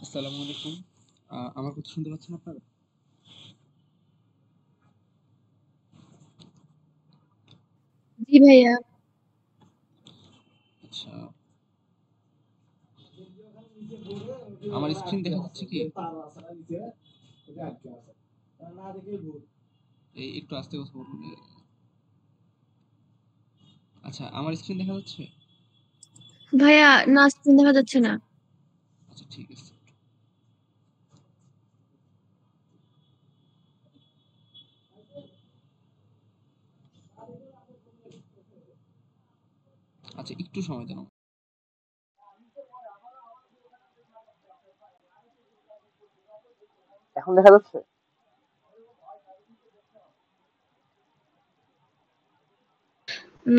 আসসালামু আলাইকুম। আমার কথা শুনতে পাচ্ছেন আপনারা? জি ভাইয়া। আচ্ছা, আমার স্ক্রিন দেখা যাচ্ছে কি? এই একটু আস্তে কথা বলুন। আচ্ছা, আমার স্ক্রিন দেখা যাচ্ছে? ভাইয়া না, স্ক্রিন দেখা যাচ্ছে না। আচ্ছা, ঠিক আছে। আচ্ছা, একটু সময় দেন। এখন দেখা যাচ্ছে?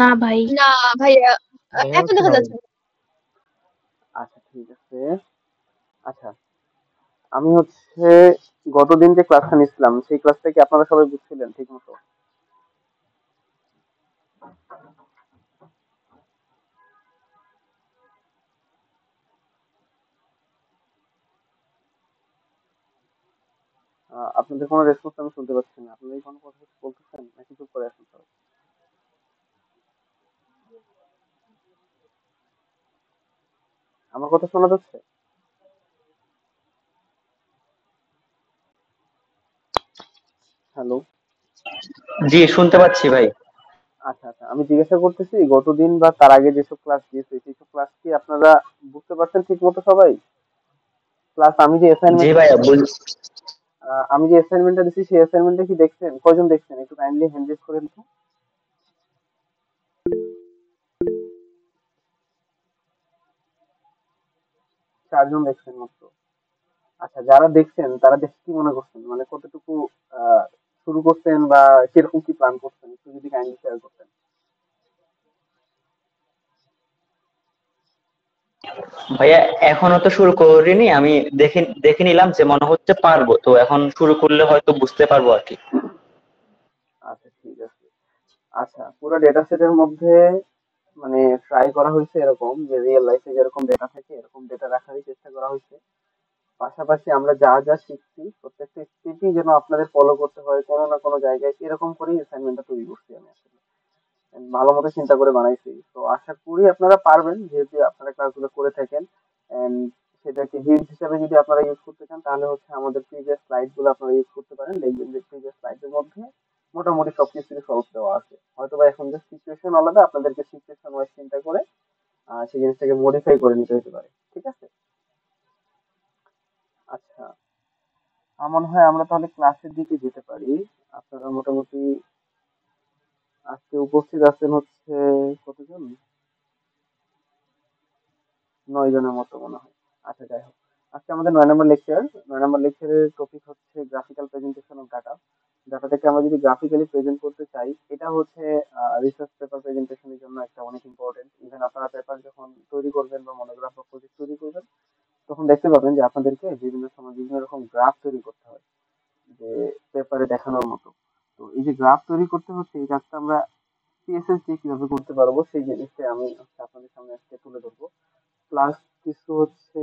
না ভাই, না ভাইয়া, দেখা এখন যাচ্ছে দেখা না ভাই। যাচ্ছে। আচ্ছা, ঠিক আছে। আচ্ছা, আমি হচ্ছে গতদিন যে ক্লাসটা নিছিলাম সেই ক্লাসটা কি আপনারা সবাই বুঝছিলেন ঠিক মতো? আপনাদের কোনো রেসপন্স আমি শুনতে পাচ্ছি না। আপনারা কি কোনো কথা বলতেছেন নাকি চুপ করে আছেন সবাই? আমার কথা শোনা যাচ্ছে? হ্যালো। জি, শুনতে পাচ্ছি ভাই। আচ্ছা আচ্ছা, আমি জিজ্ঞাসা করতেছি গতদিন বা তার আগে যেসব ক্লাস দিয়েছে সেইসব ক্লাস কি আপনারা বুঝতে পারছেন ঠিক মতো সবাই? প্লাস জি ভাইয়া আমি যে অ্যাসাইনমেন্টটা দিচ্ছি সেই অ্যাসাইনমেন্টটা কি দেখছেন? কয়জন দেখছেন? একটু কাইন্ডলি হ্যান্ড রেজ করেন তো। চারজন দেখছেন মাত্র। আচ্ছা, যারা দেখছেন তারা দেখে কি মনে করছেন? মানে কতটুকু আহ শুরু করছেন বা কিরকম কি প্ল্যান করছেন একটু যদি কাইন্ডলি শেয়ার করতেন। ভাইয়া এখনো তো শুরু করিনি। আমি দেখে দেখে নিলাম যে মনে হচ্ছে পারবো, তো এখন শুরু করলে হয়তো বুঝতে পারবো আর কি। আচ্ছা, ঠিক আছে। আচ্ছা, পুরো ডেটা সেটের মধ্যে মানে ট্রাই করা হয়েছে এরকম যে রিয়েল লাইফে যেরকম ডেটা থাকে এরকম ডেটা রাখারই চেষ্টা করা হয়েছে। পাশাপাশি আমরা যা যা শিখছি প্রত্যেকটা স্টেপই যেন আপনাদের ফলো করতে হয় কোনো না কোনো জায়গায়, এরকম করেই অ্যাসাইনমেন্টটা তৈরি করছি আমি আসলে। ভালো মতো চিন্তা করে বানাইছি, তো আশা করি আপনারা পারবেন যেহেতু আপনারা ক্লাসগুলো করে থাকেন। এন্ড সেটাকে হিন্ট হিসেবে যদি আপনারা ইউজ করতে চান তাহলে হচ্ছে আমাদের প্রিভিয়াস স্লাইড গুলো আপনারা ইউজ করতে পারেন, দেখবেন যে প্রিভিয়াস স্লাইডের মধ্যে মোটামুটি সবকিছু সলভ দেওয়া আছে। হয়তো বা এখন যে সিচুয়েশন আলাদা, আপনাদেরকে সিচুয়েশন ওয়াইজ চিন্তা করে সেই জিনিসটাকে মডিফাই করে নিতে হতে পারে। ঠিক আছে? আচ্ছা, আমার মনে হয় আমরা তাহলে ক্লাসের দিকে যেতে পারি। আপনারা মোটামুটি আজকে উপস্থিত আছেন হচ্ছে কতজন? 9 জনের মতো মনে হয়। আচ্ছা, যাই হোক, আজকে আমাদের 9 নম্বর লেকচার। 9 নম্বর লেকচারের টপিক হচ্ছে graphical presentation of data. Data থেকে আমরা যদি গ্রাফিক্যালি প্রেজেন্ট করতে চাই, এটা হচ্ছে রিসার্চ পেপার প্রেজেন্টেশনের জন্য একটা অনেক ইম্পর্টেন্ট। ইভেন আপনারা পেপার যখন তৈরি করবেন বা মনোগ্রাফ বা প্রজেক্ট তৈরি করবেন তখন দেখতে পাবেন যে আপনাদেরকে বিভিন্ন সময় বিভিন্ন রকম গ্রাফ তৈরি করতে হয়, যে পেপারে দেখানোর মতো। তো এই যে গ্রাফ তৈরি করতে হচ্ছে, এই কাজটা আমরা সিএসএস দিয়ে কিভাবে করতে পারবো সেই জিনিসটা আমি হচ্ছে আপনাদের সামনে আজকে তুলে ধরবো। প্লাস কিছু হচ্ছে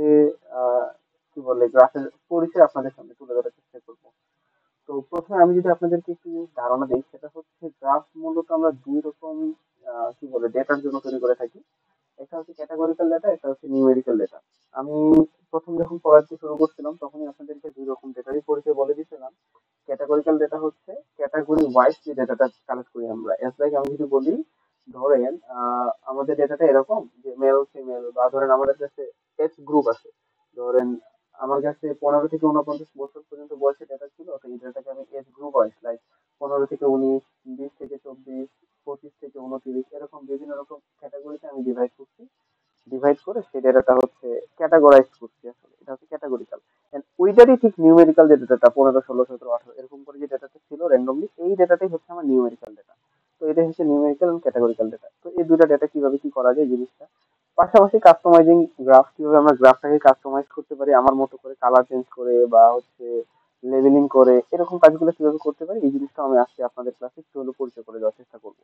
আহ কি বলে গ্রাফের পরিচয় আপনাদের সামনে তুলে ধরার চেষ্টা করবো। তো প্রথমে আমি যদি আপনাদেরকে একটু ধারণা দিই, সেটা হচ্ছে গ্রাফ মূলত আমরা দুই রকম কি বলে ডেটার জন্য তৈরি করে থাকি। একটা হচ্ছে ক্যাটাগরিক্যাল ডেটা, একটা হচ্ছে নিউমেরিক্যাল ডেটা। আমি প্রথম যখন পড়াতে শুরু করছিলাম তখনই আপনাদেরকে দুই রকম ডেটারই পরিচয় বলে দিয়েছিলাম। ক্যাটাগরিক্যাল ডেটা হচ্ছে ক্যাটাগরি ওয়াইজ যে ডেটাটা কালেক্ট করি আমরা, এজ লাইক আমি যদি বলি ধরেন আমাদের ডেটাটা এরকম যে মেল ফিমেল, বা ধরেন আমাদের কাছে এজ গ্রুপ আছে। ধরেন আমার কাছে 15 থেকে 49 বছর পর্যন্ত বয়সের ডেটা ছিল, তো এই ডেটাটাকে আমি এজ গ্রুপ ওয়াইজ লাইক 15 থেকে 19, 20 থেকে 24, 25 থেকে 29, এরকম বিভিন্ন রকম ক্যাটাগরিতে আমি ডিভাইড করছি। ডিভাইড করে সেই ডেটাটা হচ্ছে ক্যাটাগরাইজ করছি, আসলে এটা হচ্ছে ক্যাটাগরিক্যাল। ওইটারই ঠিক নিউমেরিক্যাল যে ডেটাটা 15, 16, 17, 18 এরকম করে যে ডেটাটা ছিল র্যান্ডমলি, এই ডেটাটাই হচ্ছে আমার নিউমেরিক্যাল ডেটা। তো এটা হচ্ছে নিউমেরিক্যাল এবং ক্যাটাগরিক্যাল ডেটা। তো এই দুটা ডেটা কিভাবে কি করা যায় জিনিসটা, পাশাপাশি কাস্টমাইজিং গ্রাফ, কিভাবে আমরা গ্রাফটাকে কাস্টমাইজ করতে পারি আমার মতো করে কালার চেঞ্জ করে বা হচ্ছে লেবেলিং করে এরকম কাজগুলো কিভাবে করতে পারি এই জিনিসটা আমি আজকে আপনাদের ক্লাসে একটু হলেও পরিচয় করে দেওয়ার চেষ্টা করব।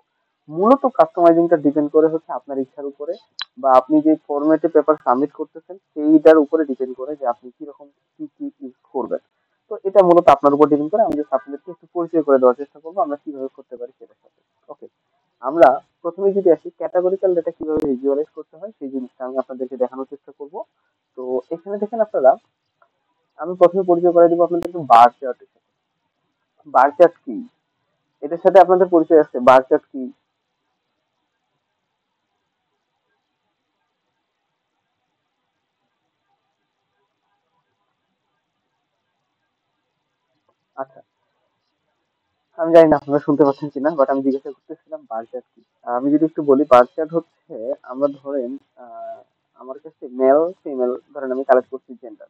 মূলত কাস্টমাইজিংটা ডিপেন্ড করে হচ্ছে আপনার ইচ্ছার উপরে, বা আপনি যে ফরম্যাটে পেপার সাবমিট করতেছেন সেইটার উপরে ডিপেন্ড করে যে আপনি কিরকম কি কি ইউজ করবেন। তো এটা মূলত আপনার উপর ডিপেন্ড করে। আমি জাস্ট আপনাদেরকে একটু পরিচয় করে দেওয়ার চেষ্টা করবো আমরা কিভাবে করতে পারি সেটার সাথে। ওকে, আমরা প্রথমে যদি আসি ক্যাটাগরিক্যাল ডেটা কিভাবে ভিজুয়ালাইজ করতে হয় সেই জিনিসটা আমি আপনাদেরকে দেখানোর চেষ্টা করব। তো এখানে দেখেন আপনারা, আমি প্রথমে পরিচয় করে দিব আপনাদেরকে বার চার্টের সাথে। বার চার্ট কি, এটার সাথে আপনাদের পরিচয় আছে? বার চার্ট কি? আচ্ছা, আমি জানি না আপনারা শুনতে পাচ্ছেন কিনা, বাট আমি জিজ্ঞাসা করতেছিলাম বার চার্ট কি। আমি যদি একটু বলি, বার চার্ট হচ্ছে, আমরা ধরেন আমার কাছে মেল ফিমেল ধরেন আমি কালেক্ট করছি জেন্ডার।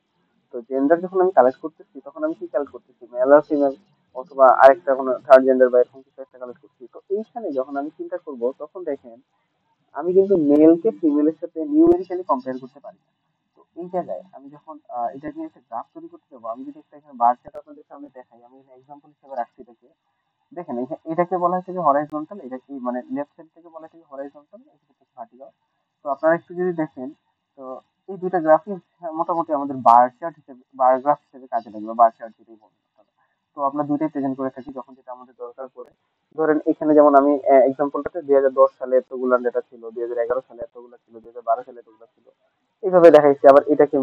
তো জেন্ডার যখন আমি কালেক্ট করতেছি তখন আমি কি কালেক্ট করতেছি, মেল আর ফিমেল, অথবা আরেকটা কোনো থার্ড জেন্ডার বা এরকম কিছু একটা কালেক্ট করছি। তো এইখানে যখন আমি চিন্তা করব তখন দেখেন আমি কিন্তু মেলকে ফিমেলের সাথে নিউমেরিক্যালি কম্পেয়ার করতে পারি না। তো এই জায়গায় আমি যখন এটা নিয়ে একটা গ্রাফ তৈরি করতে যাবো, আমি যদি একটা এখানে বার চার্ট আপনাদের সামনে দেখাই, আমি এখানে এক্সাম্পল হিসেবে রাখছি এটাকে। দেখেন এটাকে বলা হচ্ছে যে হরাইজন্টাল, এটা কি মানে লেফট সাইড থেকে বলা হচ্ছে হরাইজন্টাল, এটা হচ্ছে ভার্টিক্যাল। তো আপনারা একটু যদি দেখেন, তো এই দুইটা গ্রাফই মোটামুটি আমাদের বার চার্ট হিসেবে, বার গ্রাফ হিসেবে কাজে লাগবে, বার চার্ট যেটাই বলুন আপনারা। তো আমরা দুইটাই প্রেজেন্ট করে থাকি যখন যেটা আমাদের দরকার পড়ে। ধরেন এখানে যেমন আমি এক্সাম্পলটাতে 2010 সালে এতগুলো ডেটা ছিল, 2011 সালে এতগুলো ছিল, 2012 সালে এতগুলো ছিল, এইভাবে দেখাইছি। আবার এটাকে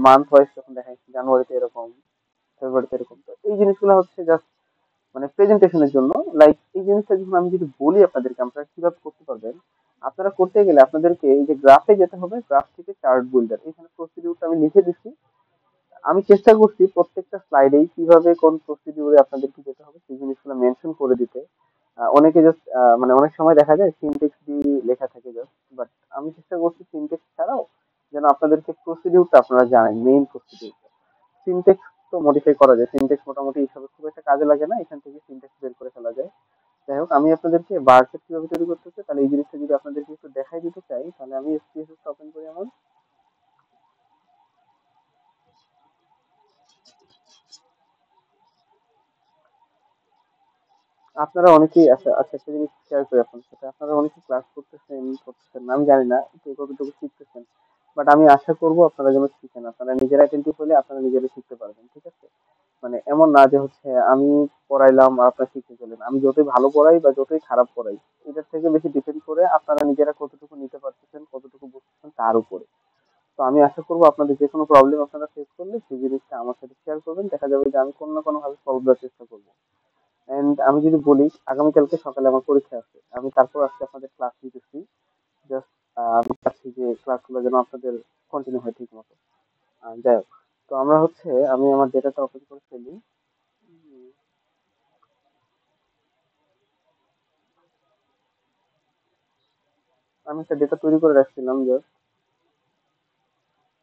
মান্থ ওয়াইজ যখন দেখাইছি, জানুয়ারিতে এরকম, ফেব্রুয়ারিতে এরকম। তো এই জিনিসগুলো হচ্ছে জাস্ট মানে প্রেজেন্টেশনের জন্য। লাইক এই জিনিসটা যখন আমি যদি বলি আপনাদেরকে আপনারা কিভাবে করতে পারবেন, আপনারা করতে গেলে আপনাদেরকে এই যে গ্রাফে যেতে হবে, গ্রাফ থেকে চার্ট বিল্ডার, এখানে প্রসিডিউরটা আমি লিখে দিচ্ছি। আমি চেষ্টা করছি প্রত্যেকটা স্লাইডেই কিভাবে কোন প্রসিডিউরে আপনাদেরকে যেতে হবে সেই জিনিসগুলো মেনশন করে দিতে। অনেকে জাস্ট মানে অনেক সময় দেখা যায় সিনটেক্স দিয়ে লেখা থাকে জাস্ট, বাট আমি চেষ্টা করছি সিনটেক্স ছাড়াও যেন আপনাদেরকে প্রসিডিউরটা আপনারা জানেন, মেইন প্রসিডিউর। সিনটেক্স তো মডিফাই করা যায়, সিনটেক্স মোটামুটি হিসাবে খুব একটা কাজে লাগে না, এখান থেকে সিনটেক্স বের করে ফেলা যায়। যাই হোক, আমি আপনাদেরকে বার চার্ট কিভাবে তৈরি করতে হচ্ছে তাহলে এই জিনিসটা যদি আপনাদেরকে একটু দেখাই দিতে চাই, তাহলে আমি এসপিএসএস ওপেন করি আমার। আপনারা অনেকেই আচ্ছা আচ্ছা একটা জিনিস শেয়ার করি আপনার সাথে, আপনারা অনেকেই ক্লাস করতেছেন করতেছেন না, আমি জানি না কে কতটুকু শিখতেছেন, বাট আমি আশা করবো আপনারা যেন শিখেন। আপনারা নিজেরা অ্যাটেন্টিভ হলে আপনারা নিজেরাই শিখতে পারবেন, ঠিক আছে? মানে এমন না যে হচ্ছে আমি পড়াইলাম আর আপনারা শিখে গেলেন। আমি যতই ভালো পড়াই বা যতই খারাপ পড়াই, এটার থেকে বেশি ডিপেন্ড করে আপনারা নিজেরা কতটুকু নিতে পারতেছেন, কতটুকু বুঝতেছেন তার উপরে। তো আমি আশা করবো আপনাদের যে কোনো প্রবলেম আপনারা ফেস করলে সেই জিনিসটা আমার সাথে শেয়ার করবেন, দেখা যাবে যে আমি কোনো না কোনো ভাবে সলভ দেওয়ার চেষ্টা করবো। এন্ড আমি যদি বলি, আগামীকালকে সকালে আমার পরীক্ষা আছে, আমি তারপর আজকে আপনাদের ক্লাস নিতেছি। জাস্ট আমি চাচ্ছি যে ক্লাসগুলো যেন আপনাদের কন্টিনিউ হয় ঠিক মতো। যাই হোক, তো আমরা হচ্ছে আমি আমার ডেটাটা ওপেন করে ফেলি। উম, আমি একটা ডেটা তৈরি করে রাখছিলাম জাস্ট,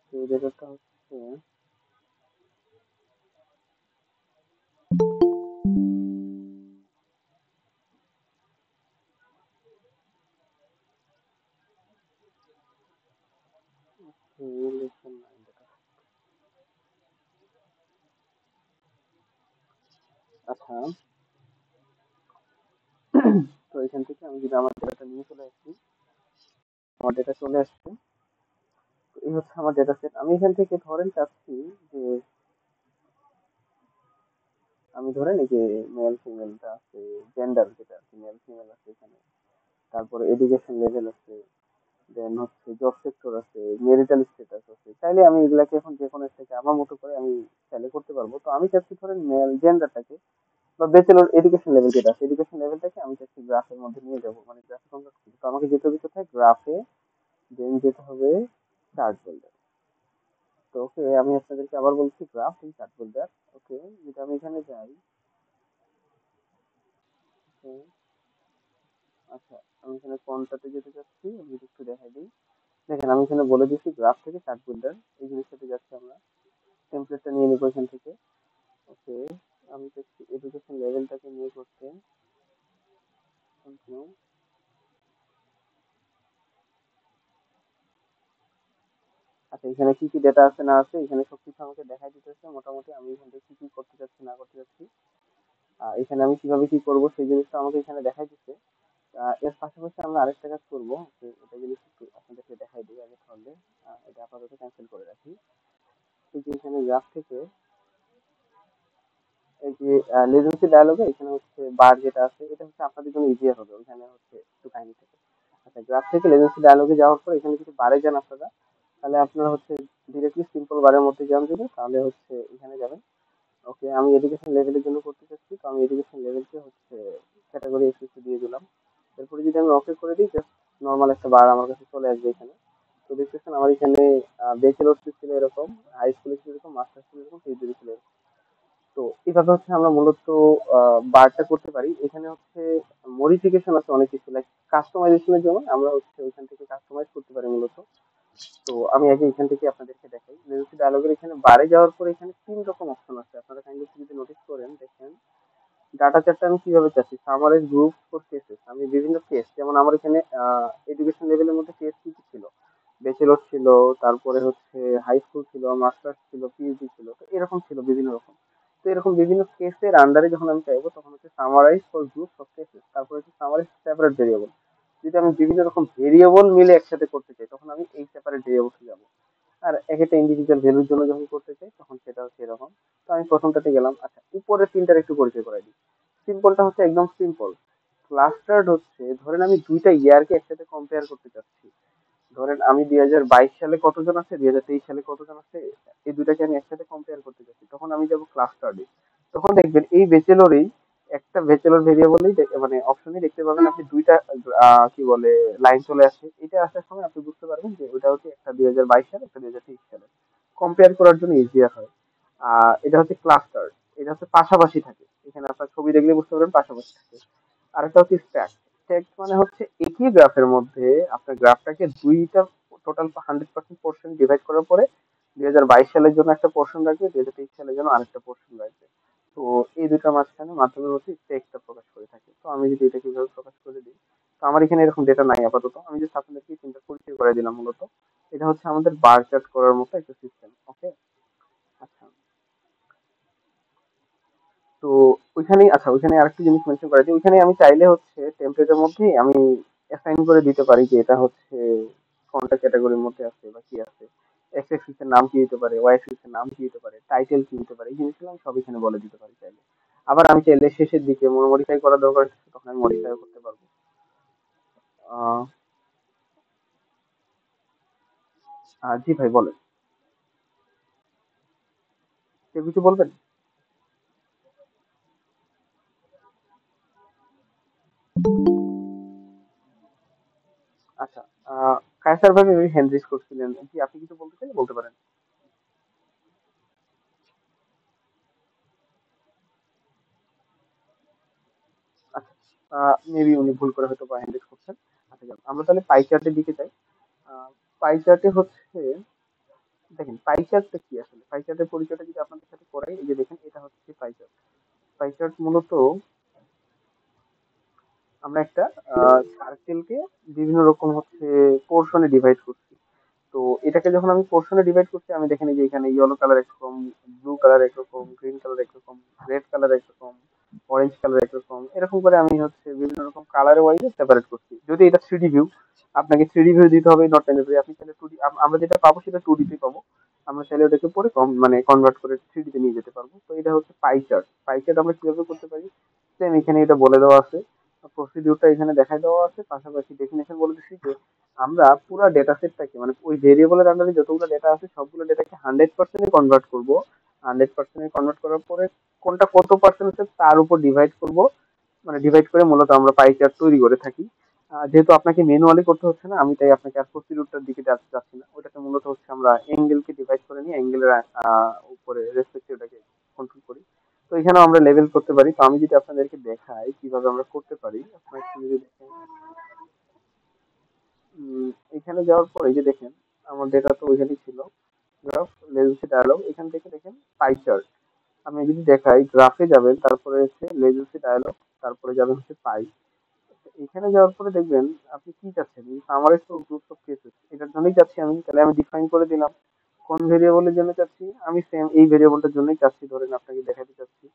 সেই ডেটাটা হচ্ছে, relation line data। আচ্ছা, তো এখান থেকে আমি যদি আমার ডেটাটা নিয়ে চলে আসি, আমার ডেটা চলে আসছে। তো এই হচ্ছে আমার ডেটা সেট। আমি এখান থেকে ধরেন চাচ্ছি যে, আমি ধরেন এই যে মেল ফিমেলটা আছে, জেন্ডার যেটা আছে, মেল ফিমেল আছে এখানে, তারপরে এডুকেশন লেভেল আছে, দেন হচ্ছে জব সেক্টর আছে, মেরিটাল স্ট্যাটাস আছে। চাইলে আমি এগুলাকে এখন যে কোনো থেকে আমার মতো করে আমি চাইলে করতে পারবো। তো আমি চাচ্ছি ধরেন মেল জেন্ডারটাকে বা ব্যাচেলর এডুকেশন লেভেল যেটা আছে, এডুকেশন লেভেলটাকে আমি চাচ্ছি গ্রাফের মধ্যে নিয়ে যাবো, মানে গ্রাফে কনভার্ট করবো। তো আমাকে যেতে হবে কোথায়, গ্রাফে, দেন যেতে হবে চার্ট বিল্ডার। তো ওকে, আমি আপনাদেরকে আবার বলছি গ্রাফ ইন চার্ট বিল্ডার। ওকে, যদি আমি এখানে যাই, okay, আচ্ছা, আমি এখানে কোনটাতে যেতে চাচ্ছি আমি যদি একটু দেখাই দিই। দেখেন আমি এখানে বলে দিচ্ছি গ্রাফ থেকে চার্ট বিল্ডার, এই জিনিসটাতে যাচ্ছি আমরা। টেমপ্লেটটা নিয়ে নিবো এখান থেকে। ওকে, আমি চাচ্ছি এডুকেশন লেভেলটাকে নিয়ে করতে। continue। আচ্ছা, এখানে কি কি ডেটা আছে না আছে এখানে সবকিছু আমাকে দেখাই দিতেছে মোটামুটি। আমি এখান থেকে কি কি করতে চাচ্ছি না করতে চাচ্ছি, এখানে আমি কিভাবে কি করব সেই জিনিসটা আমাকে এখানে দেখাই দিচ্ছে। এর পাশাপাশি আমরা আরেকটা কাজ করবো, যে এটা জিনিস একটু আপনাদেরকে দেখাই দিই আগে তাহলে। এটা আপাতত ক্যান্সেল করে রাখি। এই যে এখানে গ্রাফ থেকে এই যে লেজেন্সি ডায়ালগে এখানে হচ্ছে বার যেটা আছে এটা হচ্ছে আপনাদের জন্য ইজিয়ার হবে, ওইখানে হচ্ছে একটু কাহিনী থেকে। আচ্ছা, গ্রাফ থেকে লেজেন্সি ডায়ালগে যাওয়ার পর এখানে যদি বারে যান আপনারা, তাহলে আপনারা হচ্ছে ডিরেক্টলি সিম্পল বারের মধ্যে যান, যদি তাহলে হচ্ছে এখানে যাবেন। ওকে, আমি এডুকেশন লেভেলের জন্য করতে চাচ্ছি, তো আমি এডুকেশন লেভেলকে হচ্ছে ক্যাটাগরি এক্সেস দিয়ে দিলাম। এরপরে যদি আমি ওকে করে দিই, জাস্ট নর্মাল একটা বার আমার কাছে চলে আসবে এখানে। তো দেখতেছেন আমার এখানে ব্যাচেলর ছিল এরকম, হাই স্কুলে ছিল এরকম, মাস্টার ছিল এরকম, পিএইচডি ছিল এরকম। তো এভাবে হচ্ছে আমরা মূলত বারটা করতে পারি। এখানে হচ্ছে মডিফিকেশন আছে অনেক কিছু, লাইক কাস্টমাইজেশনের জন্য আমরা হচ্ছে ওইখান থেকে কাস্টমাইজ করতে পারি মূলত। তো আমি আগে এখান থেকে আপনাদেরকে দেখাই। লেন্সি ডায়ালগের এখানে বারে যাওয়ার পরে এখানে ৩ রকম অপশন আছে। আপনারা কাইন্ডলি যদি নোটিস করেন দেখেন, ডাটা চার্টটা আমি কিভাবে চাচ্ছি, সামারাইজ গ্রুপ ফর কেসেস। আমি বিভিন্ন কেস, যেমন আমার এখানে এডুকেশন লেভেলের মধ্যে কেস কি কি ছিল, ব্যাচেলর ছিল, তারপরে হচ্ছে হাই স্কুল ছিল, মাস্টার্স ছিল, পিএইচডি ছিল, তো এরকম ছিল বিভিন্ন রকম। তো এরকম বিভিন্ন কেসের আন্ডারে যখন আমি চাইবো তখন হচ্ছে summarise for group of cases, তারপরে হচ্ছে সামারাইজ সেপারেট ভেরিয়েবল। যদি আমি বিভিন্ন রকম ভেরিয়েবল মিলে একসাথে করতে চাই তখন আমি এই সেপারেট ভেরিয়েবলসে যাবো। আর এক একটা ইন্ডিভিজুয়াল ভ্যালুর জন্য যখন করতে চাই তখন সেটা হচ্ছে এরকম। তো আমি প্রথমটাতে গেলাম। আচ্ছা, উপরের তিনটার একটু পরিচয় করাই দিই। সিম্পলটা হচ্ছে একদম সিম্পল। ক্লাস্টার্ড হচ্ছে, ধরেন আমি দুইটা ইয়ারকে একসাথে কম্পেয়ার করতে চাচ্ছি। ধরেন আমি 2022 সালে কতজন আছে, 2023 সালে কতজন আছে, এই দুটাকে আমি একসাথে কম্পেয়ার করতে চাচ্ছি, তখন আমি যাবো ক্লাস্টার্ডে। তখন দেখবেন এই ব্যাচেলরেই একটা ব্যাচেলর ভেরিয়েবলই মানে অপশনই দেখতে পাবেন আপনি দুইটা কি বলে লাইন চলে আসে। এটা আসার সময় আপনি বুঝতে পারবেন যে ওটা হচ্ছে একটা 2022 সাল, একটা 2023 সালে। কম্পেয়ার করার জন্য ইজিয়ার হয়। এটা হচ্ছে ক্লাস্টার, এটা হচ্ছে পাশাপাশি থাকে। এখানে আপনার ছবি দেখলে বুঝতে পারবেন পাশাপাশি থাকে। আরেকটা হচ্ছে স্ট্যাক। স্ট্যাক মানে হচ্ছে একই গ্রাফের মধ্যে আপনার গ্রাফটাকে দুইটা টোটাল 100% পোর্শন ডিভাইড করার পরে 2022 সালের জন্য একটা পোর্শন রাখবে, 2023 সালের জন্য আরেকটা পোর্শন রাখবে। তো এই দুটার মাধ্যমে হচ্ছে স্ট্যাকটা প্রকাশ করে থাকে। তো আমি যদি এটা কিভাবে প্রকাশ করে দিই, তো আমার এখানে এরকম ডেটা নাই আপাতত, আমি জাস্ট আপনাদেরকে চিন্তা পরিচয় করে দিলাম মূলত। এটা হচ্ছে আমাদের বার চার্ট করার মতো একটা সিস্টেম। ওকে। আচ্ছা, তো ওইখানে আরেকটা জিনিস মেনশন করা যায়, ওইখানে আমি চাইলে হচ্ছে টেমপ্লেটের মধ্যে আমি অ্যাসাইন করে দিতে পারি যে এটা হচ্ছে কোনটা ক্যাটাগরির মধ্যে আছে বা কি আছে। এক্স অ্যাক্সিস এর নাম কি হতে পারে, ওয়াই অ্যাক্সিস এর নাম কি হতে পারে, টাইটেল কি হতে পারে, এই জিনিসগুলো আমি সব এখানে বলে দিতে পারি চাইলে। আবার আমি চাইলে শেষের দিকে মডিফাই করার দরকার হচ্ছে তখন আমি মডিফাই করতে পারবো। আহ জি ভাই বলেন, কেউ কিছু বলবেন? আচ্ছা, কায়সার ভাই হ্যান্ড রেজ করছিলেন, কি আপনি কিছু বলতে চাইলে বলতে পারেন। আচ্ছা, মেবি উনি ভুল করে হয়তো বা হ্যান্ড রেজ করছেন। আচ্ছা, যাক, আমরা তাহলে পাই চার্টের দিকে যাই। পাই চার্টে হচ্ছে, দেখেন পাই চার্টটা কি, আসলে পাই চার্টের পরিচয়টা যদি আপনাদের সাথে করাই, এই যে দেখেন এটা হচ্ছে পাই চার্ট। পাই চার্ট মূলত আমরা একটা সার্কেলকে বিভিন্ন রকম হচ্ছে পোর্শনে ডিভাইড করছি। তো এটাকে যখন আমি পোর্শনে ডিভাইড করছি, আমি দেখেন এই যে এখানে ইয়েলো কালার একরকম, ব্লু কালার একরকম, গ্রিন কালার একরকম, রেড কালার একরকম, অরেঞ্জ কালার একরকম, এরকম করে আমি হচ্ছে বিভিন্ন রকম কালার ওয়াইজে সেপারেট করছি। যদি এটা 3D ভিউ, আপনাকে 3D ভিউ দিতে হবে নট ম্যান্ডেটরি। আপনি চাইলে 2D, আমরা যেটা পাবো সেটা 2D তে পাবো। আমরা চাইলে ওটাকে পরে মানে কনভার্ট করে 3D তে নিয়ে যেতে পারবো। তো এটা হচ্ছে পাই চার্ট। পাই চার্ট আমরা কিভাবে করতে পারি, সেম এখানে এটা বলে দেওয়া আছে, প্রসিডিউরটা এখানে দেখায় দেওয়া আছে, পাশাপাশি ডেফিনেশন বলে দিচ্ছি যে আমরা পুরো ডেটা সেটটাকে মানে ওই ভেরিয়েবলের আন্ডারে যতগুলো ডেটা আছে সবগুলো ডেটাকে 100% কনভার্ট করব। 100% কনভার্ট করার পরে কোনটা কত পার্সেন্ট আছে তার উপর ডিভাইড করব। মানে ডিভাইড করে মূলত আমরা পাই চার্ট তৈরি করে থাকি। যেহেতু আপনাকে ম্যানুয়ালি করতে হচ্ছে না, আমি তাই আপনাকে আর প্রসিডিউরটার দিকে যাচ্ছি না। ওটাতে মূলত হচ্ছে আমরা অ্যাঙ্গেলকে ডিভাইড করে নিয়ে অ্যাঙ্গেলের উপরে রেসপেক্টিভ ওটাকে কন্ট্রোল করি। তো এখানে আমরা লেভেল করতে পারি। তো আমি যদি আপনাদেরকে দেখাই কিভাবে আমরা করতে পারি, আপনারা একটু যদি দেখেন। এখানে যাওয়ার পর এই যে দেখেন আমার ডেটা তো ওইখানেই ছিল, গ্রাফ, লেজেন্সি ডায়ালগ, এখান থেকে দেখেন পাই চার্ট। আমি যদি দেখাই গ্রাফে যাবেন, তারপরে হচ্ছে লেজেন্সি ডায়ালগ, তারপরে যাবেন হচ্ছে পাই। এখানে যাওয়ার পরে দেখবেন আপনি কি চাচ্ছেন, এই সামারেজ টু গ্রুপস অফ কেসেস, এটার জন্যই চাচ্ছি আমি। তাহলে আমি ডিফাইন করে দিলাম কোন ভেরিয়েবলের জন্য চাচ্ছি। আমি সেম এই ভেরিয়েবলটার জন্যই চাচ্ছি, ধরেন আপনাকে দেখাতে চাচ্ছি।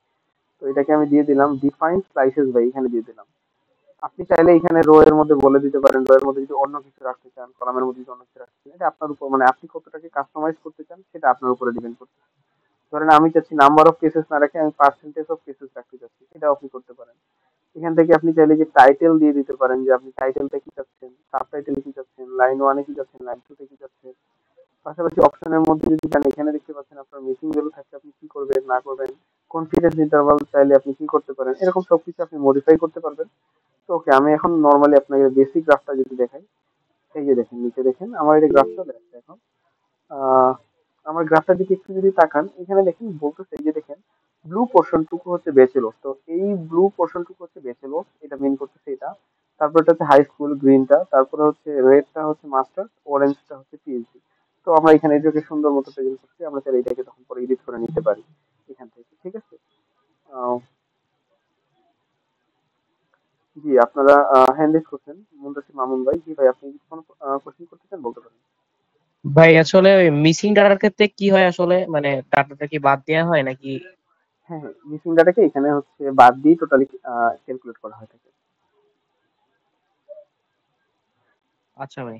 তো এটাকে আমি দিয়ে দিলাম ডিফাইন স্লাইসেস বাই, এখানে দিয়ে দিলাম। আপনি চাইলে এখানে রো এর মধ্যে বলে দিতে পারেন, রো এর মধ্যে যদি অন্য কিছু রাখতে চান, কলামের মধ্যে যদি অন্য কিছু রাখতে চান, এটা আপনার উপর, মানে আপনি কতটাকে কাস্টমাইজ করতে চান সেটা আপনার উপরে ডিপেন্ড করছে। ধরেন আমি চাচ্ছি নাম্বার অফ কেসেস না রেখে আমি পার্সেন্টেজ অফ কেসেস রাখতে চাচ্ছি, সেটাও আপনি করতে পারেন। এখান থেকে আপনি চাইলে যে টাইটেল দিয়ে দিতে পারেন, যে আপনি টাইটেলটা কি চাচ্ছেন, সাব টাইটেল কি চাচ্ছেন, লাইন ওয়ানে কি চাচ্ছেন, লাইন টু তে কি চাচ্ছেন। পাশাপাশি অপশনের মধ্যে যদি যান, এখানে দেখতে পাচ্ছেন আপনার মিসিং ভ্যালু থাকলে আপনি কি করবেন না করবেন, কনফিডেন্স ইন্টারভাল চাইলে আপনি কি করতে পারেন, এরকম সবকিছু আপনি মডিফাই করতে পারবেন। তো ওকে, আমি এখন নর্মালি আপনাকে বেসিক গ্রাফটা যদি দেখাই, এই যে দেখেন নিচে দেখেন আমার এই গ্রাফ চলে আসছে এখন। আহ, আমার গ্রাফটার দিকে একটু যদি তাকান, এখানে দেখেন বলতেছে, এই যে দেখেন ব্লু পোর্শনটুকু হচ্ছে ব্যাচেলর, তো এই ব্লু পোর্শনটুকু হচ্ছে ব্যাচেলর, এটা মিন করতেছে এটা। তারপর এটা হচ্ছে হাই স্কুল গ্রিনটা, তারপরে হচ্ছে রেডটা হচ্ছে মাস্টার, অরেঞ্জটা হচ্ছে পিএইচডি। তো আমরা এখানে এটাকে সুন্দর মতো প্রেজেন্ট করছি, আমরা চাইলে এটাকে তখন পরে এডিট করে নিতে পারি এখান থেকে, ঠিক আছে। আহ, জি, আপনারা হ্যান্ড রেজ করছেন মুন্তাসির মামুন ভাই। জি ভাই, আপনি কি কোনো কোশ্চেন করতে চান বলতে পারেন। ভাই আসলে ওই মিসিং ডাটার ক্ষেত্রে কি হয় আসলে, মানে ডাটাটা কি বাদ দেওয়া হয় নাকি? হ্যাঁ হ্যাঁ, মিসিং ডাটাকে এখানে হচ্ছে বাদ দিয়ে টোটালি ক্যালকুলেট করা হয়ে থাকে। আচ্ছা ভাই।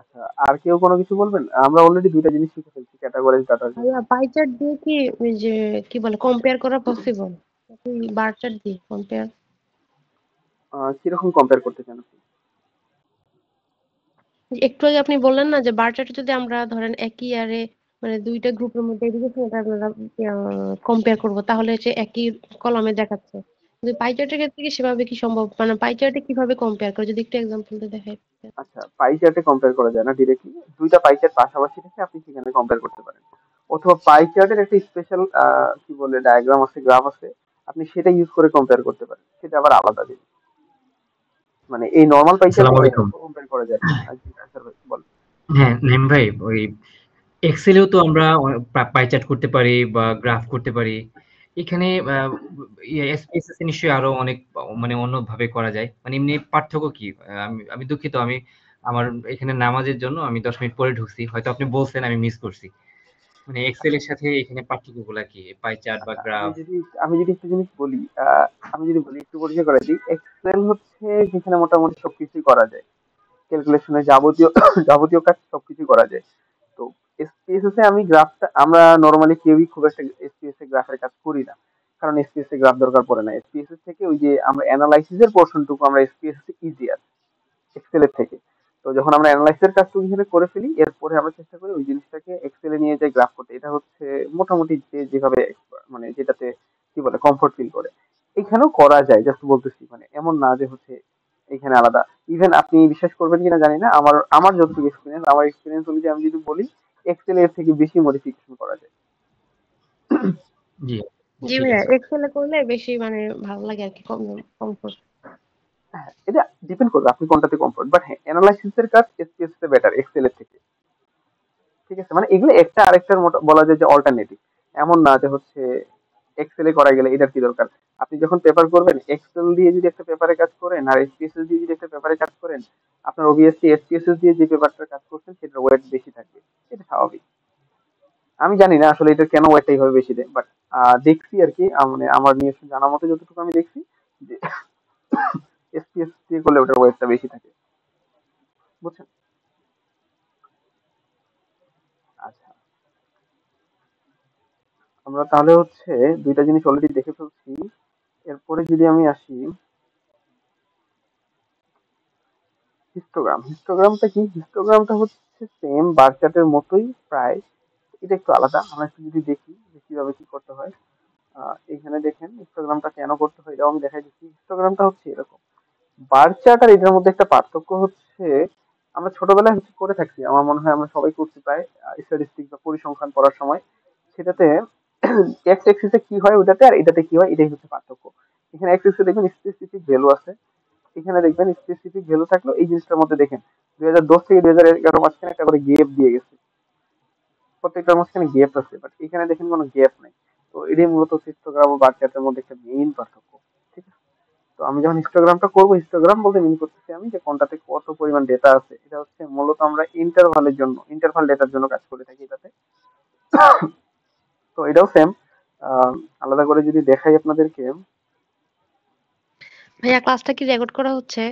আচ্ছা, আর কেউ কোনো কিছু বলবেন? আমরা অলরেডি দুইটা জিনিস শিখে ফেলছি ক্যাটাগরাইজ ডাটার জন্য। ভাইয়া পাই চার্ট দিয়ে কি ওই যে কি বলে কম্পেয়ার করা পসিবল? নাকি বার চার্ট দিয়ে কম্পেয়ার? কিরকম কম্পেয়ার করতে চান আপনি? একটু আগে আপনি বললেন না যে বার চার্টে যদি আমরা ধরেন একই ইয়ারে মানে দুইটা গ্রুপের মধ্যে এডুকেশন এটা আমরা কম্পেয়ার করব, তাহলে হচ্ছে একই কলামে দেখাচ্ছে। কিন্তু পাই চার্টের ক্ষেত্রে কি সেভাবে কি সম্ভব? মানে পাই চার্টে কিভাবে কম্পেয়ার করে যদি একটু এক্সাম্পল দিয়ে দেখাই। আচ্ছা, পাই চার্টে কম্পেয়ার করা যায় না ডিরেক্টলি, দুইটা পাই চার্ট পাশাপাশি রেখে আপনি সেখানে কম্পেয়ার করতে পারেন। অথবা পাই চার্টের একটা স্পেশাল কি বলে ডায়াগ্রাম আছে, গ্রাফ আছে, আপনি সেটা ইউজ করে কম্পেয়ার করতে পারেন, সেটা আবার আলাদা জিনিস। মানে এই নর্মাল পাই চার্টে আসসালামু আলাইকুম। কম্পেয়ার করা যায় না। জি, স্যার ভাই বলেন। হ্যাঁ, নাইম ভাই, ওই এক্সেলেও তো আমরা পাই চার্ট করতে পারি বা গ্রাফ করতে পারি। এখানে এসপিএসএস নিশ্চয়ই আরো অনেক মানে অন্যভাবে করা যায়। মানে এমনি পার্থক্য কি? আমি আমি দুঃখিত, আমি আমার এখানে নামাজের জন্য আমি 10 মিনিট পরে ঢুকছি, হয়তো আপনি বলছেন আমি মিস করছি। মানে এক্সেল আচ্ছা এর সাথে এখানে পার্থক্যগুলা কি, পাই চার্ট বা আচ্ছা, আমি গ্রাফ? যদি আমি যদি একটা জিনিস বলি, আমি যদি বলি একটু পরিচয় করে দিই। এক্সেল হচ্ছে যেখানে মোটামুটি সবকিছুই করা যায়, ক্যালকুলেশনের যাবতীয় যাবতীয় কাজ সবকিছু করা যায়। তো এসপিএসএস এ আমি গ্রাফটা, আমরা নরমালি কেউই খুব একটা এসপিএস এ গ্রাফের কাজ করি না, কারণ এসপিএস এ গ্রাফ দরকার পড়ে না। এসপিএসএস থেকে ওই যে আমরা অ্যানালাইসিস এর পোর্শনটুকু আমরা এসপিএসএস এ ইজিয়ার এক্সেল এর থেকে। তো যখন আমরা অ্যানালাইসিস এর কাজটুকু এখানে করে ফেলি, এরপরে আমরা চেষ্টা করি ওই জিনিসটাকে এক্সেল এ নিয়ে যাই গ্রাফ করতে। এটা হচ্ছে মোটামুটি যে যেভাবে মানে যেটাতে কি বলে কমফোর্ট ফিল করে, এখানেও করা যায়, জাস্ট বলতেছি, মানে এমন না যে হচ্ছে এখানে আলাদা। ইভেন আপনি বিশ্বাস করবেন কিনা জানি না, আমার আমার যতটুকু এক্সপিরিয়েন্স, আমার এক্সপিরিয়েন্স অনুযায়ী আমি যদি বলি, এক্সেল এর থেকে বেশি মডিফিকেশন করা যায়। জি, জি ঠিক ভাইয়া, আছে। এক্সেলে করলে বেশি মানে ভালো লাগে আর কি, কম কমফোর্ট। হ্যাঁ, এটা ডিপেন্ড করবে আপনি কোনটাতে কমফোর্ট, বাট হ্যাঁ অ্যানালাইসিস এর কাজ এসপিএস তে বেটার এক্সেল এর থেকে। ঠিক আছে, মানে এগুলো একটা আরেকটার মতো বলা যায় যে অল্টারনেটিভ। এমন না যে হচ্ছে এক্সেলে করা গেলে এটার কি দরকার। আপনি যখন পেপার করবেন, এক্সেল দিয়ে যদি একটা পেপারে কাজ করেন আর এসপিএসএস দিয়ে যদি একটা পেপারে কাজ করেন, আপনার অবভিয়াসলি এসপিএসএস দিয়ে যে পেপারটার কাজ করছেন সেটার ওয়েট বেশি থাকবে, এটা স্বাভাবিক। আমি জানি না আসলে এটা কেন ওয়েটটা এইভাবে বেশি দেয়, বাট দেখছি আর কি, মানে আমার নিজস্ব জানা মতে যতটুকু আমি দেখছি যে এসপিএস দিয়ে করলে ওটার ওয়েটটা বেশি থাকে, বুঝছেন। আচ্ছা, আমরা তাহলে হচ্ছে দুইটা জিনিস অলরেডি দেখে ফেলছি। এরপরে যদি আমি আসি হিস্টোগ্রাম। হিস্টোগ্রামটা কি? হিস্টোগ্রামটা হচ্ছে সেম বার চার্টের মতোই প্রায়, এটা একটু আলাদা। আমরা একটু যদি দেখি যে কিভাবে কি করতে হয়। এখানে দেখেন হিস্টোগ্রামটা কেন করতে হয়, এটাও আমি দেখাই দিচ্ছি। হিস্টোগ্রামটা হচ্ছে এরকম, বার চার্ট আর এটার মধ্যে একটা পার্থক্য হচ্ছে, আমরা ছোটবেলায় হচ্ছে করে থাকছি, আমার মনে হয় আমরা সবাই করছি প্রায়, স্ট্যাটিস্টিক বা পরিসংখ্যান পড়ার সময়। সেটাতে এক্স এক্সিসে কি হয় ওটাতে আর এটাতে কি হয়, এটাই হচ্ছে পার্থক্য। এখানে এক্স এক্সিসে দেখবেন স্পেসিফিক ভ্যালু আছে, এখানে দেখবেন স্পেসিফিক ভ্যালু থাকলো। এই জিনিসটার মধ্যে দেখেন 2010 থেকে 2011 মাঝখানে একটা করে গ্যাপ দিয়ে গেছে, প্রত্যেকটার মাঝখানে গ্যাপ আছে, বাট এখানে দেখেন কোনো গ্যাপ নাই। তো এটাই মূলত হিস্টোগ্রাম ও বার চার্টের মধ্যে একটা মেইন পার্থক্য, ঠিক আছে। তো আমি যখন হিস্টোগ্রামটা করবো, হিস্টোগ্রাম বলতে মিন করতেছি আমি যে কোনটাতে কত পরিমাণ ডেটা আছে। এটা হচ্ছে মূলত আমরা ইন্টারভালের জন্য, ইন্টারভাল ডেটার জন্য কাজ করে থাকি এটাতে। তো এটাও সেম, আলাদা করে যদি দেখাই আপনাদেরকে। ভাইয়া ক্লাসটা কি রেকর্ড করা হচ্ছে?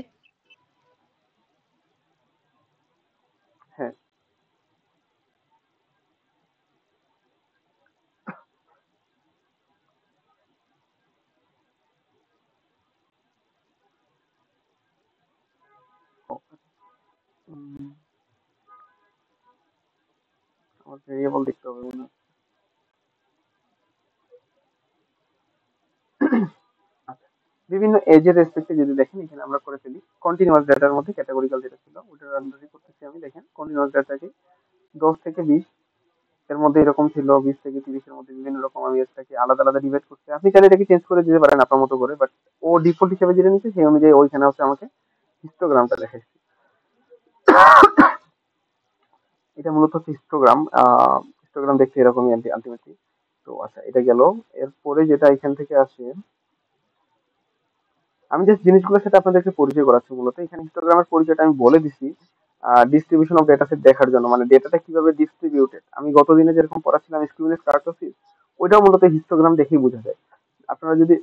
হ্যাঁ, উম, আমার ভেরিয়েবল দেখতে হবে মনে হয়। আচ্ছা, বিভিন্ন এজের রেসপেক্টে যদি দেখেন, এখানে আমরা করে ফেলি কন্টিনিউয়াস ডাটার মধ্যে ক্যাটাগরিক্যাল যেটা ছিল ওটার আন্ডারে করতেছি আমি। দেখেন কন্টিনিউয়াস ডাটাকে 10 থেকে 20 এর মধ্যে এরকম ছিল, 20 থেকে 30 এর মধ্যে বিভিন্ন রকম আমি এটাকে আলাদা আলাদা ডিভাইড করছি। আপনি চাইলে এটাকে চেঞ্জ করে দিতে পারেন আপনার মতো করে, বাট ও ডিফল্ট হিসেবে যেটা নিচ্ছে সেই অনুযায়ী ওইখানে হচ্ছে আমাকে হিস্টোগ্রামটা দেখাচ্ছে। এটা মূলত হচ্ছে হিস্টোগ্রাম। হিস্টোগ্রাম দেখতে এরকমই আলটিমেটলি। তো আচ্ছা, এটা গেল। এরপরে যেটা এখান থেকে আসে, আমি জাস্ট জিনিসগুলোর সাথে আপনাদেরকে পরিচয় করাচ্ছি। মূলত এখানে হিস্টোগ্রামের পরিচয়টা আমি বলে দিছি ডিস্ট্রিবিউশন অফ ডেটা সেট দেখার জন্য, মানে ডেটাটা কিভাবে ডিস্ট্রিবিউটেড। আমি গত দিনে যেরকম পড়াচ্ছিলাম স্কিউনেস কার্টোসিস, ওইটাও মূলত হিস্টোগ্রাম দেখেই বোঝা যায়। আপনারা যদি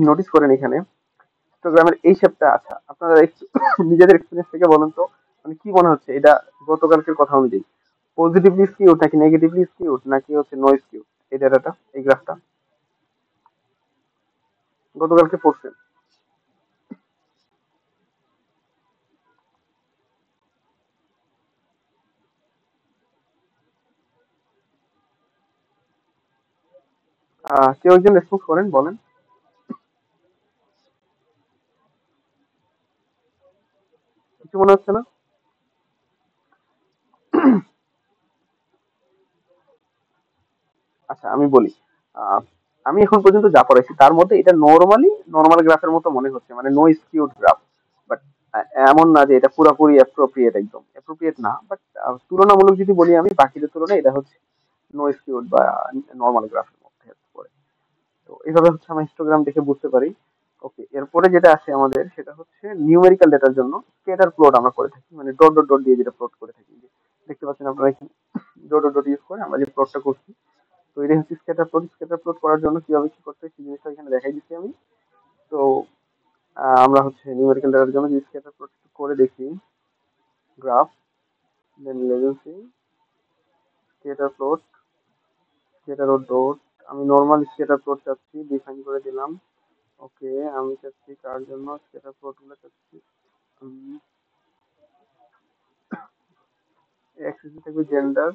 নোটিস করেন এখানে হিস্টোগ্রামের এই শেপটা, আচ্ছা আপনারা একটু নিজেদের এক্সপিরিয়েন্স থেকে বলেন তো, মানে কি মনে হচ্ছে এটা গতকালকের কথা অনুযায়ী পজিটিভলি স্কিউড নাকি নেগেটিভলি স্কিউড নাকি হচ্ছে নো স্কিউড এই ডেটাটা, এই গ্রাফটা গতকালকে পড়ছেন? কেউ একজন রেসপন্স করেন, বলেন। কিছু মনে হচ্ছে না? আচ্ছা আমি বলি, আহ, আমি এখন পর্যন্ত যা পড়াইছি তার মধ্যে এটা নর্মাল গ্রাফের মতো মনে হচ্ছে, মানে নো স্কিউড গ্রাফ। বাট এমন না যে এটা পুরোপুরি অ্যাপ্রোপ্রিয়েট, একদম অ্যাপ্রোপ্রিয়েট না, বাট তুলনামূলক যদি বলি আমি বাকিদের তুলনায় এটা হচ্ছে নো স্কিউড বা নর্মাল গ্রাফের মধ্যে পড়ে। তো এইভাবে হচ্ছে আমরা হিস্টোগ্রাম দেখে বুঝতে পারি। ওকে, এরপরে যেটা আসে আমাদের সেটা হচ্ছে নিউমেরিক্যাল ডেটার জন্য স্কেটার প্লট আমরা করে থাকি, মানে ডট ডট ডট দিয়ে যেটা প্লট করে থাকি। যে দেখতে পাচ্ছেন আপনারা এখানে ডট ডট ডট ইউজ করে আমরা যে প্লটটা করছি। তো এটা হচ্ছে স্ক্যাটার প্লট। স্ক্যাটার প্লট করার জন্য কিভাবে কি করতে হয় সেই জিনিসটা এখানে দেখাই দিচ্ছি আমি। তো আমরা হচ্ছে নিউমেরিক্যাল ডেটার জন্য যে স্ক্যাটার প্লট করে দেখি, গ্রাফ, দেন লেজেন্সি, স্ক্যাটার প্লট, স্ক্যাটার ও ডট। আমি নর্মাল স্ক্যাটার প্লট চাচ্ছি, ডিফাইন করে দিলাম। ওকে, আমি চাচ্ছি কার জন্য স্ক্যাটার প্লট গুলো চাচ্ছি, অ্যাক্সিস থাকবে জেন্ডার।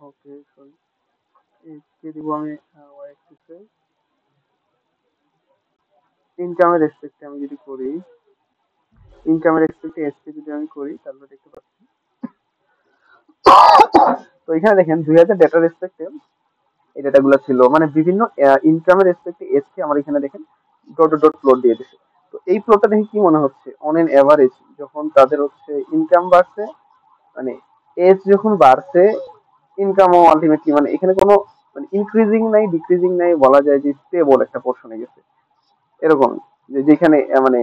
ওকে সরি, কে দিব আমি, ওয়াই অ্যাক্সিসে ইনকামের রেসপেক্টে আমি যদি করি, ইনকামের রেসপেক্টে এসপি যদি আমি করি তাহলে দেখতে পাচ্ছি। তো এখানে দেখেন 2000 ডেটা রেসপেক্টে এই ডেটাগুলো ছিল, মানে বিভিন্ন ইনকামের রেসপেক্টে এসকে আমার এখানে দেখেন ডট ডট ডট প্লট দিয়ে দিছে। তো এই প্লটটা দেখে কি মনে হচ্ছে, অন এন এভারেজ যখন তাদের হচ্ছে ইনকাম বাড়ছে, মানে এজ যখন বাড়ছে ইনকামও আলটিমেটলি, মানে এখানে কোনো মানে ইনক্রিজিং নাই ডিক্রিজিং নাই, বলা যায় যে স্টেবল একটা পোর্শনে গেছে এরকম। যে যেখানে মানে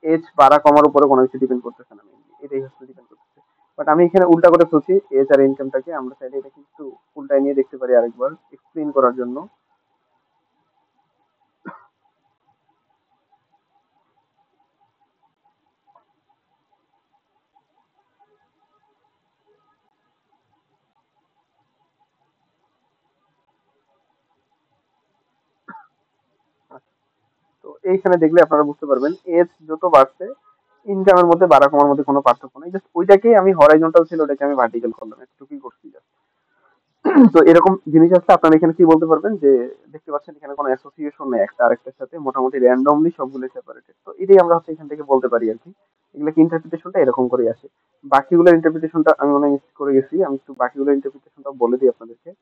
এজ বাড়া কমার উপরে কোনো কিছু ডিপেন্ড করতেছে না, mainly এটাই হচ্ছে ডিপেন্ড করতেছে। বাট আমি এখানে উল্টা করে ফেলছি এজ আর ইনকামটাকে, আমরা চাইলে এটা কিন্তু উল্টায় নিয়ে দেখতে পারি আরেকবার এক্সপ্লেইন করার জন্য। তো এইখানে দেখলে আপনারা বুঝতে পারবেন এজ যত বাড়ছে ইনকামের মধ্যে বাড়া কমার মধ্যে কোনো পার্থক্য নেই। জাস্ট ওইটাকেই আমি হরাইজন্টাল ছিল ওটাকে আমি ভার্টিক্যাল করলাম, এতটুকুই করছি just। তো এরকম জিনিস আছে। আপনারা এখানে কি বলতে পারবেন যে দেখতে পাচ্ছেন এখানে কোনো অ্যাসোসিয়েশন নেই একটা আরেকটার সাথে, মোটামুটি র্যান্ডমলি সবগুলো সেপারেটেড। তো এটাই আমরা হচ্ছে এখান থেকে বলতে পারি আর কি। এগুলো কি ইন্টারপ্রিটেশনটা এরকম করেই আসে। বাকিগুলোর ইন্টারপ্রিটেশনটা আমি মনে হয় মিস করে গেছি, আমি একটু বাকিগুলোর ইন্টারপ্রিটেশনটা বলে দিই আপনাদেরকে।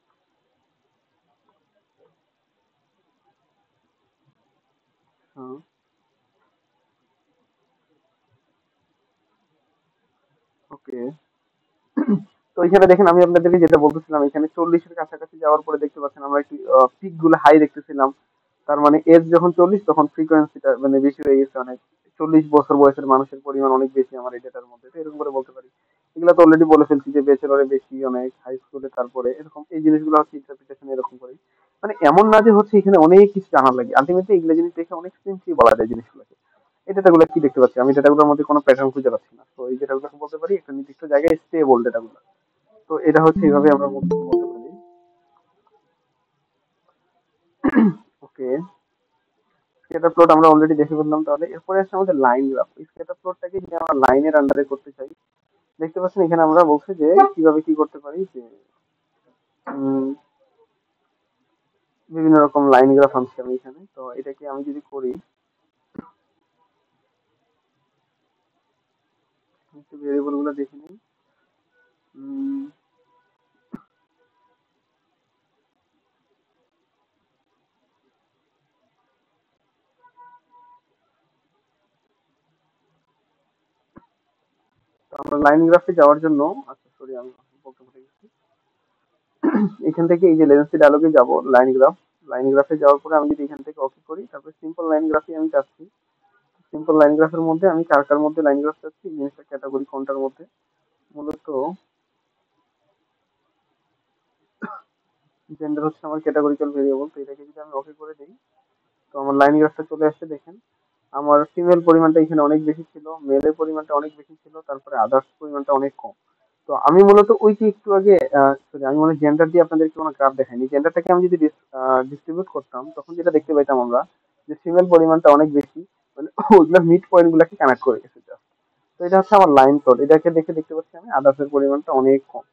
ওকে, তো এখানে দেখেন আমি আপনাদেরকে যেটা বলতেছিলাম, এখানে 40-এর কাছাকাছি যাওয়ার পরে দেখতে পাচ্ছেন আমরা একটু পিক গুলো হাই দেখতেছিলাম। তার মানে এজ যখন 40 তখন ফ্রিকোয়েন্সিটা মানে বেশি হয়ে গেছে অনেক। 40 বছর বয়সের মানুষের পরিমাণ অনেক বেশি আমার এই ডেটার মধ্যে, তো এরকম করে বলতে পারি। এগুলো তো অলরেডি বলে ফেলছি যে ব্যাচেলরে বেশি অনেক, হাই স্কুলে তারপরে এরকম এই জিনিসগুলো হচ্ছে ইন্টারপ্রিটেশন এরকম করে। মানে এমন না যে হচ্ছে এখানে অনেক কিছু জানার লাগে, আলটিমেটলি এগুলো জিনিস দেখে অনেক সিম্পলি বলা যায় জিনিসগুলোকে। এই ডেটাগুলো কি দেখতে পাচ্ছি আমি, ডেটাগুলোর মধ্যে কোনো প্যাটার্ন খুঁজে পাচ্ছি না, তো এই ডেটাগুলোকে বলতে পারি একটা নির্দিষ্ট জায়গায় স্টেবল ডেটাগুলো। তো এটা হচ্ছে এইভাবে আমরা বলতে পারি। ওকে, স্ক্যাটার প্লট আমরা অলরেডি দেখে ফেললাম। তাহলে এরপরে আসছে আমাদের লাইন গ্রাফ। এই স্ক্যাটার প্লটটাকে যদি আমরা লাইনের আন্ডারে করতে চাই, দেখতে পাচ্ছেন এখানে আমরা বলছি যে কিভাবে কি করতে পারি, যে উম, বিভিন্ন রকম লাইন গ্রাফ আনছি আমি এখানে। তো এটাকে আমি যদি করি, একটু ভেরিয়েবল গুলো দেখে নিই। উম, তো আমরা লাইন গ্রাফে যাওয়ার জন্য, আচ্ছা সরি আমি বলতে ভুলে গেছি, এখান থেকে এই যে লেন্সি ডায়লগে যাব, লাইন গ্রাফ, লাইন গ্রাফে যাওয়ার পরে আমি যদি এখান থেকে ওকে করি, তারপরে সিম্পল লাইন গ্রাফে আমি চাচ্ছি। সিম্পল লাইন গ্রাফের মধ্যে আমি কার কার মধ্যে লাইন গ্রাফ চাচ্ছি, জিনিসটা ক্যাটাগরি কোনটার মধ্যে, মূলত জেন্ডার হচ্ছে আমার ক্যাটাগরিক্যাল ভেরিয়েবল। তো এটাকে যদি আমি ওকে করে দিই, তো আমার লাইন গ্রাফটা চলে আসছে। দেখেন আমার ফিমেল পরিমাণটা এখানে অনেক বেশি ছিল, মেলের পরিমাণটা অনেক বেশি ছিল, তারপরে আদার্স পরিমাণটা অনেক কম। তো আমি মূলত ওই যে একটু আগে sorry, আমি মনে জেন্ডার দিয়ে আপনাদেরকে কোনো গ্রাফ দেখাইনি। জেন্ডারটাকে আমি যদি ডিস্ট্রিবিউট করতাম, তখন যেটা দেখতে পাইতাম আমরা, যে ফিমেল পরিমাণটা অনেক বেশি, মানে ওইগুলো মিড পয়েন্ট গুলাকে কানেক্ট করে গেছে just। তো এটা হচ্ছে আমার লাইন প্লট। এটাকে দেখে দেখতে পাচ্ছি আমি আদার্স এর পরিমাণটা অনেক কম।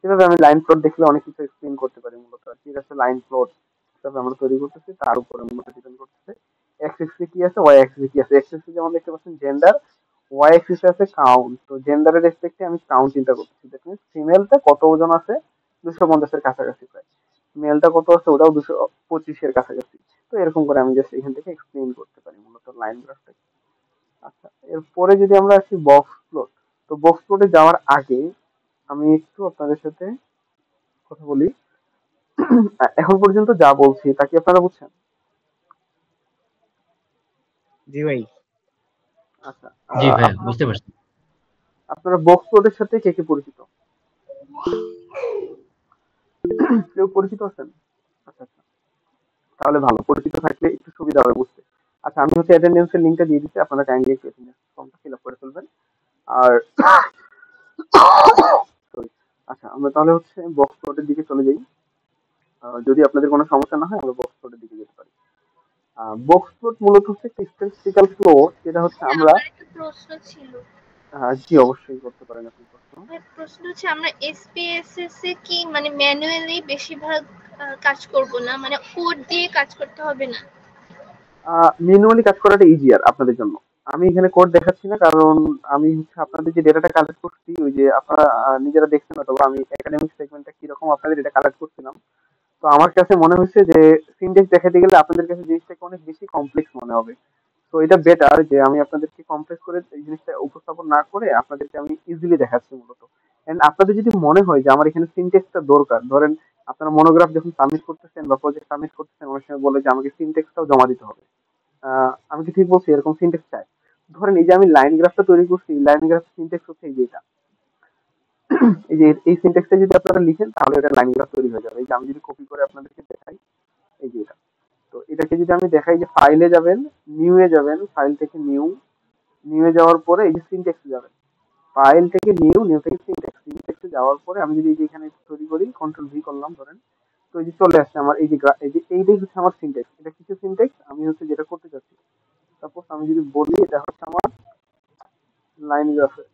এভাবে আমি লাইন প্লট দেখলে অনেক কিছু এক্সপ্লেন করতে পারি মূলত আর কি। এটা হচ্ছে লাইন প্লট হিসাবে আমরা তৈরি করতেছি, তার উপরে মূলত ডিপেন্ড করতেছে এক্স এক্সিসে কি আছে, ওয়াই এক্সিসে কি আছে। এক্স এক্সিসে যেমন দেখতে পাচ্ছেন জেন্ডার, ওয়াই এক্সিসে আছে কাউন্ট। তো জেন্ডারের রেসপেক্টে আমি কাউন্ট চিন্তা করতেছি, দ্যাট মিনস ফিমেলটা কত ওজন আছে, 250-এর কাছাকাছি প্রায়। মেলটা কত আছে, ওটাও 225-এর কাছাকাছি। তো এরকম করে আমি জাস্ট এখান থেকে এক্সপ্লেন করতে পারি মূলত লাইন গ্রাফটা। আচ্ছা, এরপরে যদি আমরা আসি বক্স প্লট, তো বক্স প্লটে যাওয়ার আগে আমি একটু আপনাদের সাথে কথা বলি। এখন পর্যন্ত যা বলছি তা কি আপনারা বুঝছেন? জি ভাই। আচ্ছা, জি ভাইয়া, বুঝতে পারছি। আপনারা বক্স প্লটের সাথে কে কে পরিচিত? কেউ পরিচিত আছেন? আচ্ছা আচ্ছা, তাহলে ভালো, পরিচিত থাকলে একটু সুবিধা হবে বুঝতে। আচ্ছা, আমি হচ্ছে অ্যাটেন্ডেন্সের লিঙ্কটা দিয়ে দিচ্ছি, আপনারা কাইন্ডলি একটু অ্যাটেন্ডেন্স ফর্মটা ফিল আপ করে ফেলবেন। আর sorry, আচ্ছা আমরা তাহলে হচ্ছে বক্স প্লটের দিকে চলে যাই। যদি আপনাদের কোনো সমস্যা না হয় আমরা বক্স প্লটের দিকে যেতে পারি। বক্স প্লট মূলত হচ্ছে একটা স্ট্যাটিস্টিক্যাল প্লট, যেটা হচ্ছে আমরা আমার একটা প্রশ্ন ছিল। জি অবশ্যই করতে পারেন আপনি প্রশ্ন। প্রশ্ন হচ্ছে আমরা এসপিএসএস এ কি মানে ম্যানুয়ালি বেশিরভাগ কাজ করব না, মানে কোড দিয়ে কাজ করতে হবে না? ম্যানুয়ালি কাজ করাটা ইজিয়ার আপনাদের জন্য। আমি এখানে কোড দেখাচ্ছি না, কারণ আমি হচ্ছে আপনাদের যে ডেটাটা কালেক্ট করছি, ওই যে আপনারা নিজেরা দেখছেন, অথবা আমি একাডেমিক সেগমেন্টটা কিরকম আপনাদের ডেটা কালেক্ট করছিলাম। তো আমার কাছে মনে হয়েছে যে সিনট্যাক্স দেখাতে গেলে আপনাদের কাছে জিনিসটাকে অনেক বেশি কমপ্লেক্স মনে হবে। তো এটা বেটার যে আমি আপনাদেরকে কমপ্লেক্স করে এই জিনিসটা উপস্থাপন না করে আপনাদেরকে আমি ইজিলি দেখাচ্ছি মূলত। এন্ড আপনাদের যদি মনে হয় যে আমার এখানে সিনট্যাক্সটা দরকার, ধরেন আপনারা মনোগ্রাফ যখন সাবমিট করতেছেন বা প্রজেক্ট সাবমিট করতেছেন, অনেক সময় বলে যে আমাকে সিনট্যাক্সটাও জমা দিতে হবে। আমি কি ঠিক বলছি? এরকম সিনট্যাক্স চাই। ধরেন এই যে আমি লাইন গ্রাফটা তৈরি করছি, লাইন গ্রাফ সিনট্যাক্স হচ্ছে এই যে এটা। এই যে এই সিনট্যাক্সটা যদি আপনারা লিখেন, তাহলে এটা লাইন গ্রাফ তৈরি হয়ে যাবে। এই যে আমি যদি কপি করে আপনাদেরকে দেখাই, এই যে এটা। তো এটাকে যদি আমি দেখাই যে ফাইলে যাবেন, নিউ এ যাবেন, ফাইল থেকে নিউ, নিউ এ যাওয়ার পরে এই যে সিনট্যাক্সে যাবেন, ফাইল থেকে নিউ, নিউ থেকে সিনট্যাক্স, সিনট্যাক্সে যাওয়ার পরে আমি যদি এই যে এখানে তৈরি করি, কন্ট্রোল ভি করলাম ধরেন, তো এই যে চলে আসছে আমার এই যে এই যে এইটাই হচ্ছে আমার সিনট্যাক্স। এটা কিছু সিনট্যাক্স আমি হচ্ছে যেটা করতে চাচ্ছি। সাপোজ আমি যদি বলি এটা হচ্ছে আমার লাইন গ্রাফে,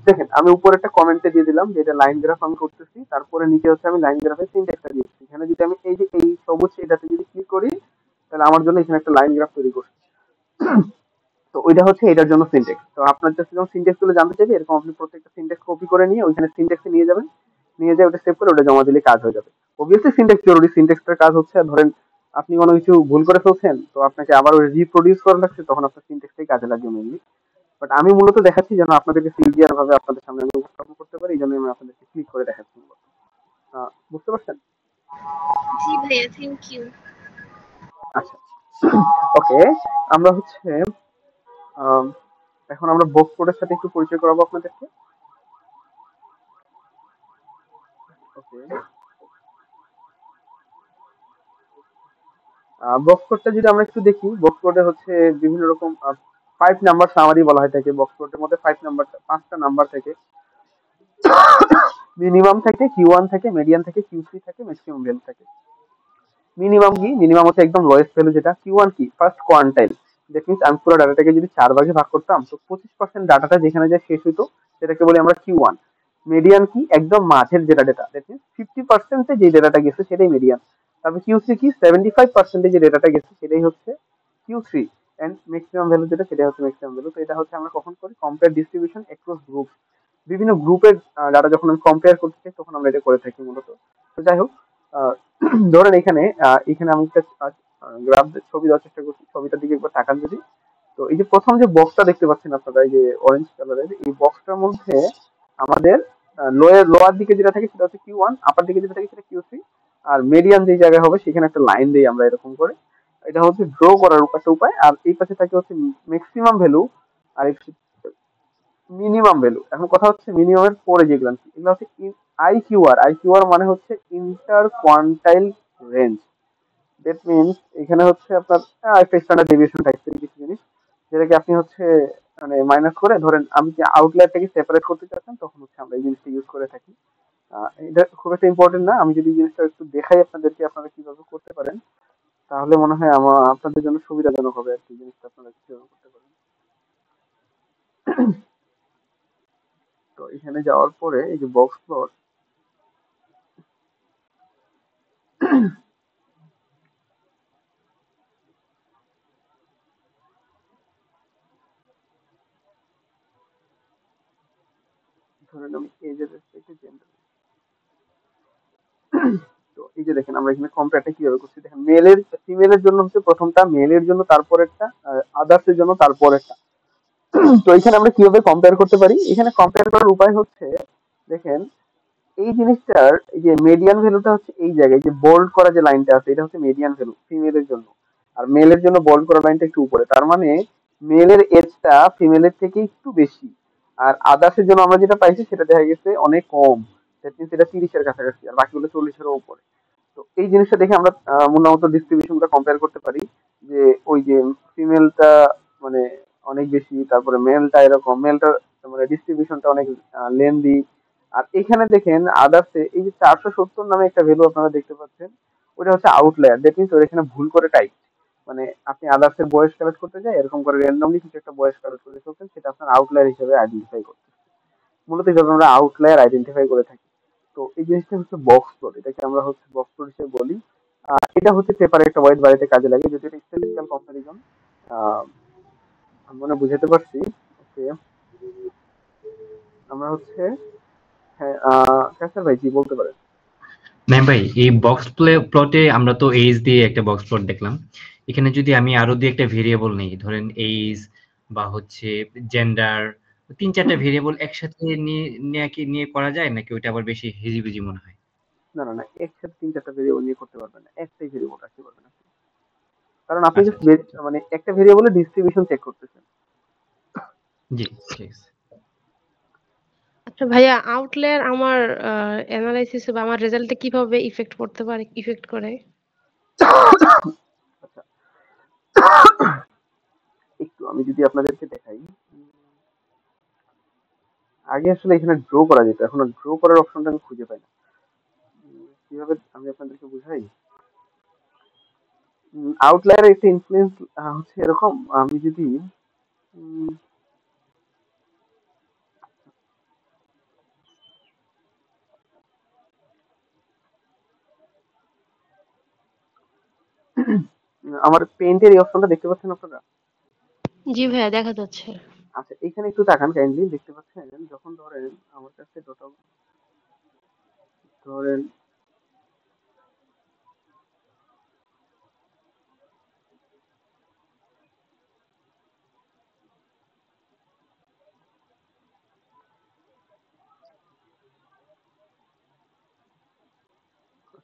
দেখেন আমি উপরে একটা কমেন্টে দিয়ে দিলাম যে এটা লাইন গ্রাফ আমি করতেছি, তারপরে নিচে হচ্ছে আমি লাইন গ্রাফের সিনট্যাক্সটা দিয়েছি। এখানে যদি আমি এই যে এই সবুজ এটাতে যদি ক্লিক করি, তাহলে আমার জন্য এখানে একটা লাইন গ্রাফ তৈরি করছে। তো ওইটা হচ্ছে এটার জন্য সিনট্যাক্স। তো আপনার কাছে যখন সিনট্যাক্স গুলো জানতে চাইবে, এরকম আপনি প্রত্যেকটা সিনট্যাক্স কপি করে নিয়ে ওইখানে সিনট্যাক্সে নিয়ে যাবেন, নিয়ে যায় ওটা সেভ করে ওটা জমা দিলে কাজ হয়ে যাবে। অবভিয়াসলি সিনট্যাক্স জরুরি, সিনট্যাক্সটার কাজ হচ্ছে ধরেন আপনি কোনো কিছু ভুল করে ফেলছেন, তো আপনাকে আবার ওই রিপ্রোডিউস করা লাগছে, তখন আপনার সিনট্যাক্সটাই কাজে লাগবে মেনলি। বাট আমি মূলত দেখাচ্ছি যেন আপনাদেরকে সিলজিয়ার ভাবে আপনাদের সামনে আমি উপস্থাপন করতে পারি, এই জন্য আমি আপনাদেরকে ক্লিক করে দেখাচ্ছি মূলত। বুঝতে পারছেন? জি ভাইয়া, থ্যাংক ইউ। আচ্ছা, ওকে। আমরা হচ্ছে আম, এখন আমরা বক্স কোডের সাথে একটু পরিচয় করাবো আপনাদেরকে। ওকে, বক্স কোডটা যদি আমরা একটু দেখি, বক্স কোডে হচ্ছে বিভিন্ন রকম 5 নাম্বার সামারি বলা হয় থাকে। বক্স কোডের মধ্যে 5টা নাম্বার থাকে। মিনিমাম থাকে, কিউ1 থাকে, মিডিয়ান থাকে, কিউ3 থাকে, ম্যাক্সিমাম ভ্যালু থাকে। মিনিমাম কি? মিনিমাম হচ্ছে একদম লোয়েস্ট ভ্যালু যেটা। কিউ1 কি? ফার্স্ট কোয়ান্টাইল। দ্যাট মিনস আমি পুরো ডাটাটাকে যদি 4 ভাগে ভাগ করতাম, তো 25% ডাটাটা যেখানে যায় শেষ হইতো, সেটাকে বলি আমরা কিউ1। মিডিয়ান কি? একদম মাঝের যেটা ডেটা, দ্যাট মিনস 50% যে ডেটাটা গেছে সেটাই মিডিয়ান। তারপর কিউ3 কি? 75% যে ডেটাটা গেছে সেটাই হচ্ছে কিউ3। এন্ড ম্যাক্সিমাম ভ্যালু যেটা, সেটা হচ্ছে ম্যাক্সিমাম ভ্যালু। তো এটা হচ্ছে আমরা কখন করি? Compare distribution across group. বিভিন্ন গ্রুপের ডাটা যখন আমি কম্পেয়ার করতে চাই, তখন আমরা এটা করে থাকি মূলত। তো যাই হোক, আহ, ধরেন এখানে আমি একটা গ্রাফ ছবি দেওয়ার চেষ্টা করছি। ছবিটার দিকে একবার তাকান যদি। তো এই যে প্রথম যে বক্সটা দেখতে পাচ্ছেন আপনারা, এই যে অরেঞ্জ কালারের এই বক্সটার মধ্যে আমাদের লোয়ার দিকে যেটা থাকে সেটা হচ্ছে কিউ1, আপার দিকে যেটা থাকে সেটা কিউ3। আর মিডিয়ান যে জায়গায় হবে সেখানে একটা লাইন দিই আমরা এরকম করে। এটা হচ্ছে ড্র করার একটা উপায়। আর এই পাশে থাকে হচ্ছে ম্যাক্সিমাম ভ্যালু, আর মিনিমাম ভ্যালু। এখন কথা হচ্ছে মিনিমামের পরে যেগুলো আছে, এগুলো হচ্ছে আইকিউআর। আইকিউআর মানে হচ্ছে ইন্টার কোয়ান্টাইল রেঞ্জ। দ্যাট মিনস এখানে হচ্ছে আপনার একটা স্ট্যান্ডার্ড ডেভিয়েশন টাইপের কিছু জিনিস, যেটাকে আপনি হচ্ছে মানে মাইনাস করে, ধরেন আমি যে আউটলায়ারটাকে সেপারেট করতে চাচ্ছেন, তখন হচ্ছে আমরা এই জিনিসটা ইউজ করে থাকি। এটা খুব একটা ইম্পর্টেন্ট না। আমি যদি এই জিনিসটা একটু দেখাই আপনাদেরকে, আপনারা কিভাবে করতে পারেন, তাহলে মনে হয় আপনাদের জন্য সুবিধাজনক হবে আর কি, জিনিসটা আপনারা কিভাবে করতে পারেন। তো এখানে যাওয়ার পরে এই যে বক্স প্লট, ধরেন আমি এজের রেসপেক্টে জেন্ডার। তো এই যে দেখেন আমরা এখানে কম্পেয়ারটা কিভাবে করছি, দেখেন মেলের ফিমেলের জন্য হচ্ছে প্রথমটা, মেলের জন্য তারপরেরটা, আদার্স এর জন্য তারপরেরটা। তো এখানে আমরা কিভাবে কম্পেয়ার করতে পারি? এখানে কম্পেয়ার করার উপায় হচ্ছে, দেখেন এই জিনিসটার এই যে মিডিয়ান ভ্যালুটা হচ্ছে এই জায়গায়, যে বোল্ড করা যে লাইনটা আছে, এটা হচ্ছে মিডিয়ান ভ্যালু ফিমেলের জন্য। আর মেলের জন্য বোল্ড করা লাইনটা একটু উপরে। তার মানে মেলের এজটা ফিমেলের থেকে একটু বেশি। আর আদার্সের জন্য আমরা যেটা পাইছি সেটা দেখা গেছে অনেক কম। দ্যাট মিনস এটা 30-এর কাছাকাছি, আর বাকিগুলো 40-এরও উপরে। তো এই জিনিসটা দেখে আমরা মোটামুটি ডিস্ট্রিবিউশনটা কম্পেয়ার করতে পারি, যে ওই যে ফিমেলটা মানে অনেক বেশি, তারপরে মেলটা এরকম, মেলটার মানে ডিস্ট্রিবিউশনটা অনেক লেন্দি। আর এখানে দেখেন আদার্সে এই যে 470 নামে একটা ভ্যালু আপনারা দেখতে পাচ্ছেন, ওটা হচ্ছে আউটলায়ার। দ্যাট মিনস ওর এখানে ভুল করে টাইপ, মানে আপনি আদার্সের বয়স কালেক্ট করতে যায় এরকম করে র্যান্ডমলি কিছু একটা বয়স কালেক্ট করে ফেলছেন, সেটা আপনার আউটলায়ার হিসেবে আইডেন্টিফাই করতে। মূলত এইভাবে আমরা আউটলায়ার আইডেন্টিফাই করে থাকি। তো এই জিনিসটা হচ্ছে বক্স প্লট, এটাকে আমরা হচ্ছে বক্স প্লট হিসেবে বলি। এটা হচ্ছে পেপারে একটা ওয়াইড বাড়িতে কাজে লাগে, যদি এটা স্ট্যাটিস্টিক্যাল কম্পারিজন। আমি মনে হয় বুঝাতে পারছি। ওকে, আমরা হচ্ছে, হ্যাঁ, কাসার ভাই জি বলতে পারেন। ম্যাম ভাই, এই বক্স প্লটে আমরা তো এইজ দিয়ে একটা বক্স প্লট দেখলাম। এখানে যদি আমি আরো দিয়ে একটা ভেরিয়েবল নেই, ধরেন এইজ বা হচ্ছে জেন্ডার, 3-4টা ভেরিয়েবল একসাথে নিয়ে করা যায়, নাকি ওইটা আবার বেশি হিজিবিজি মনে হয়? না না না, একসাথে 3-4টা ভেরিয়েবল নিয়ে করতে পারবেন না, একটাই ভেরিয়েবল রাখতে পারবেন আপনি। কারণ আপনি আচ্ছা জাস্ট আচ্ছা আচ্ছা। মানে একটা ভেরিয়েবলের ডিস্ট্রিবিউশন চেক করতেছেন। জি, ঠিক আছে। আচ্ছা ভাইয়া, আউটলায়ার আমার অ্যানালাইসিস বা আমার রেজাল্টে কিভাবে ইফেক্ট করতে পারে, ইফেক্ট করে? আচ্ছা, একটু আমি যদি আপনাদেরকে দেখাই। আগে আসলে এখানে ড্র করা যেত, এখন ড্র করার অপশনটা আমি খুঁজে পাই না। কিভাবে আমি আপনাদেরকে বুঝাই? আউটলায়ারের একটা ইনফ্লুয়েন্স হচ্ছে এরকম, আমি যদি উম, আমার পেইন্টের এই অপশনটা দেখতে পাচ্ছেন আপনারা? জি ভাইয়া, দেখা যাচ্ছে। আচ্ছা, এখানে একটু তাকান কাইন্ডলি, দেখতে পাচ্ছেন যখন ধরেন আমার কাছে ডটা, ধরেন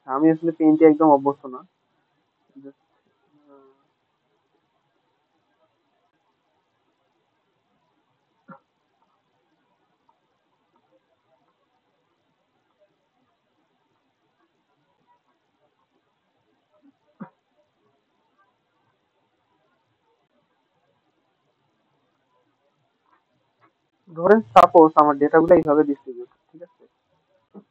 আচ্ছা, আমি আসলে পেইন্টে একদম অভ্যস্ত না। Just, ধরেন সাপোজ আমার ডেটাগুলো এইভাবে ডিস্ট্রিবিউট, ঠিক আছে?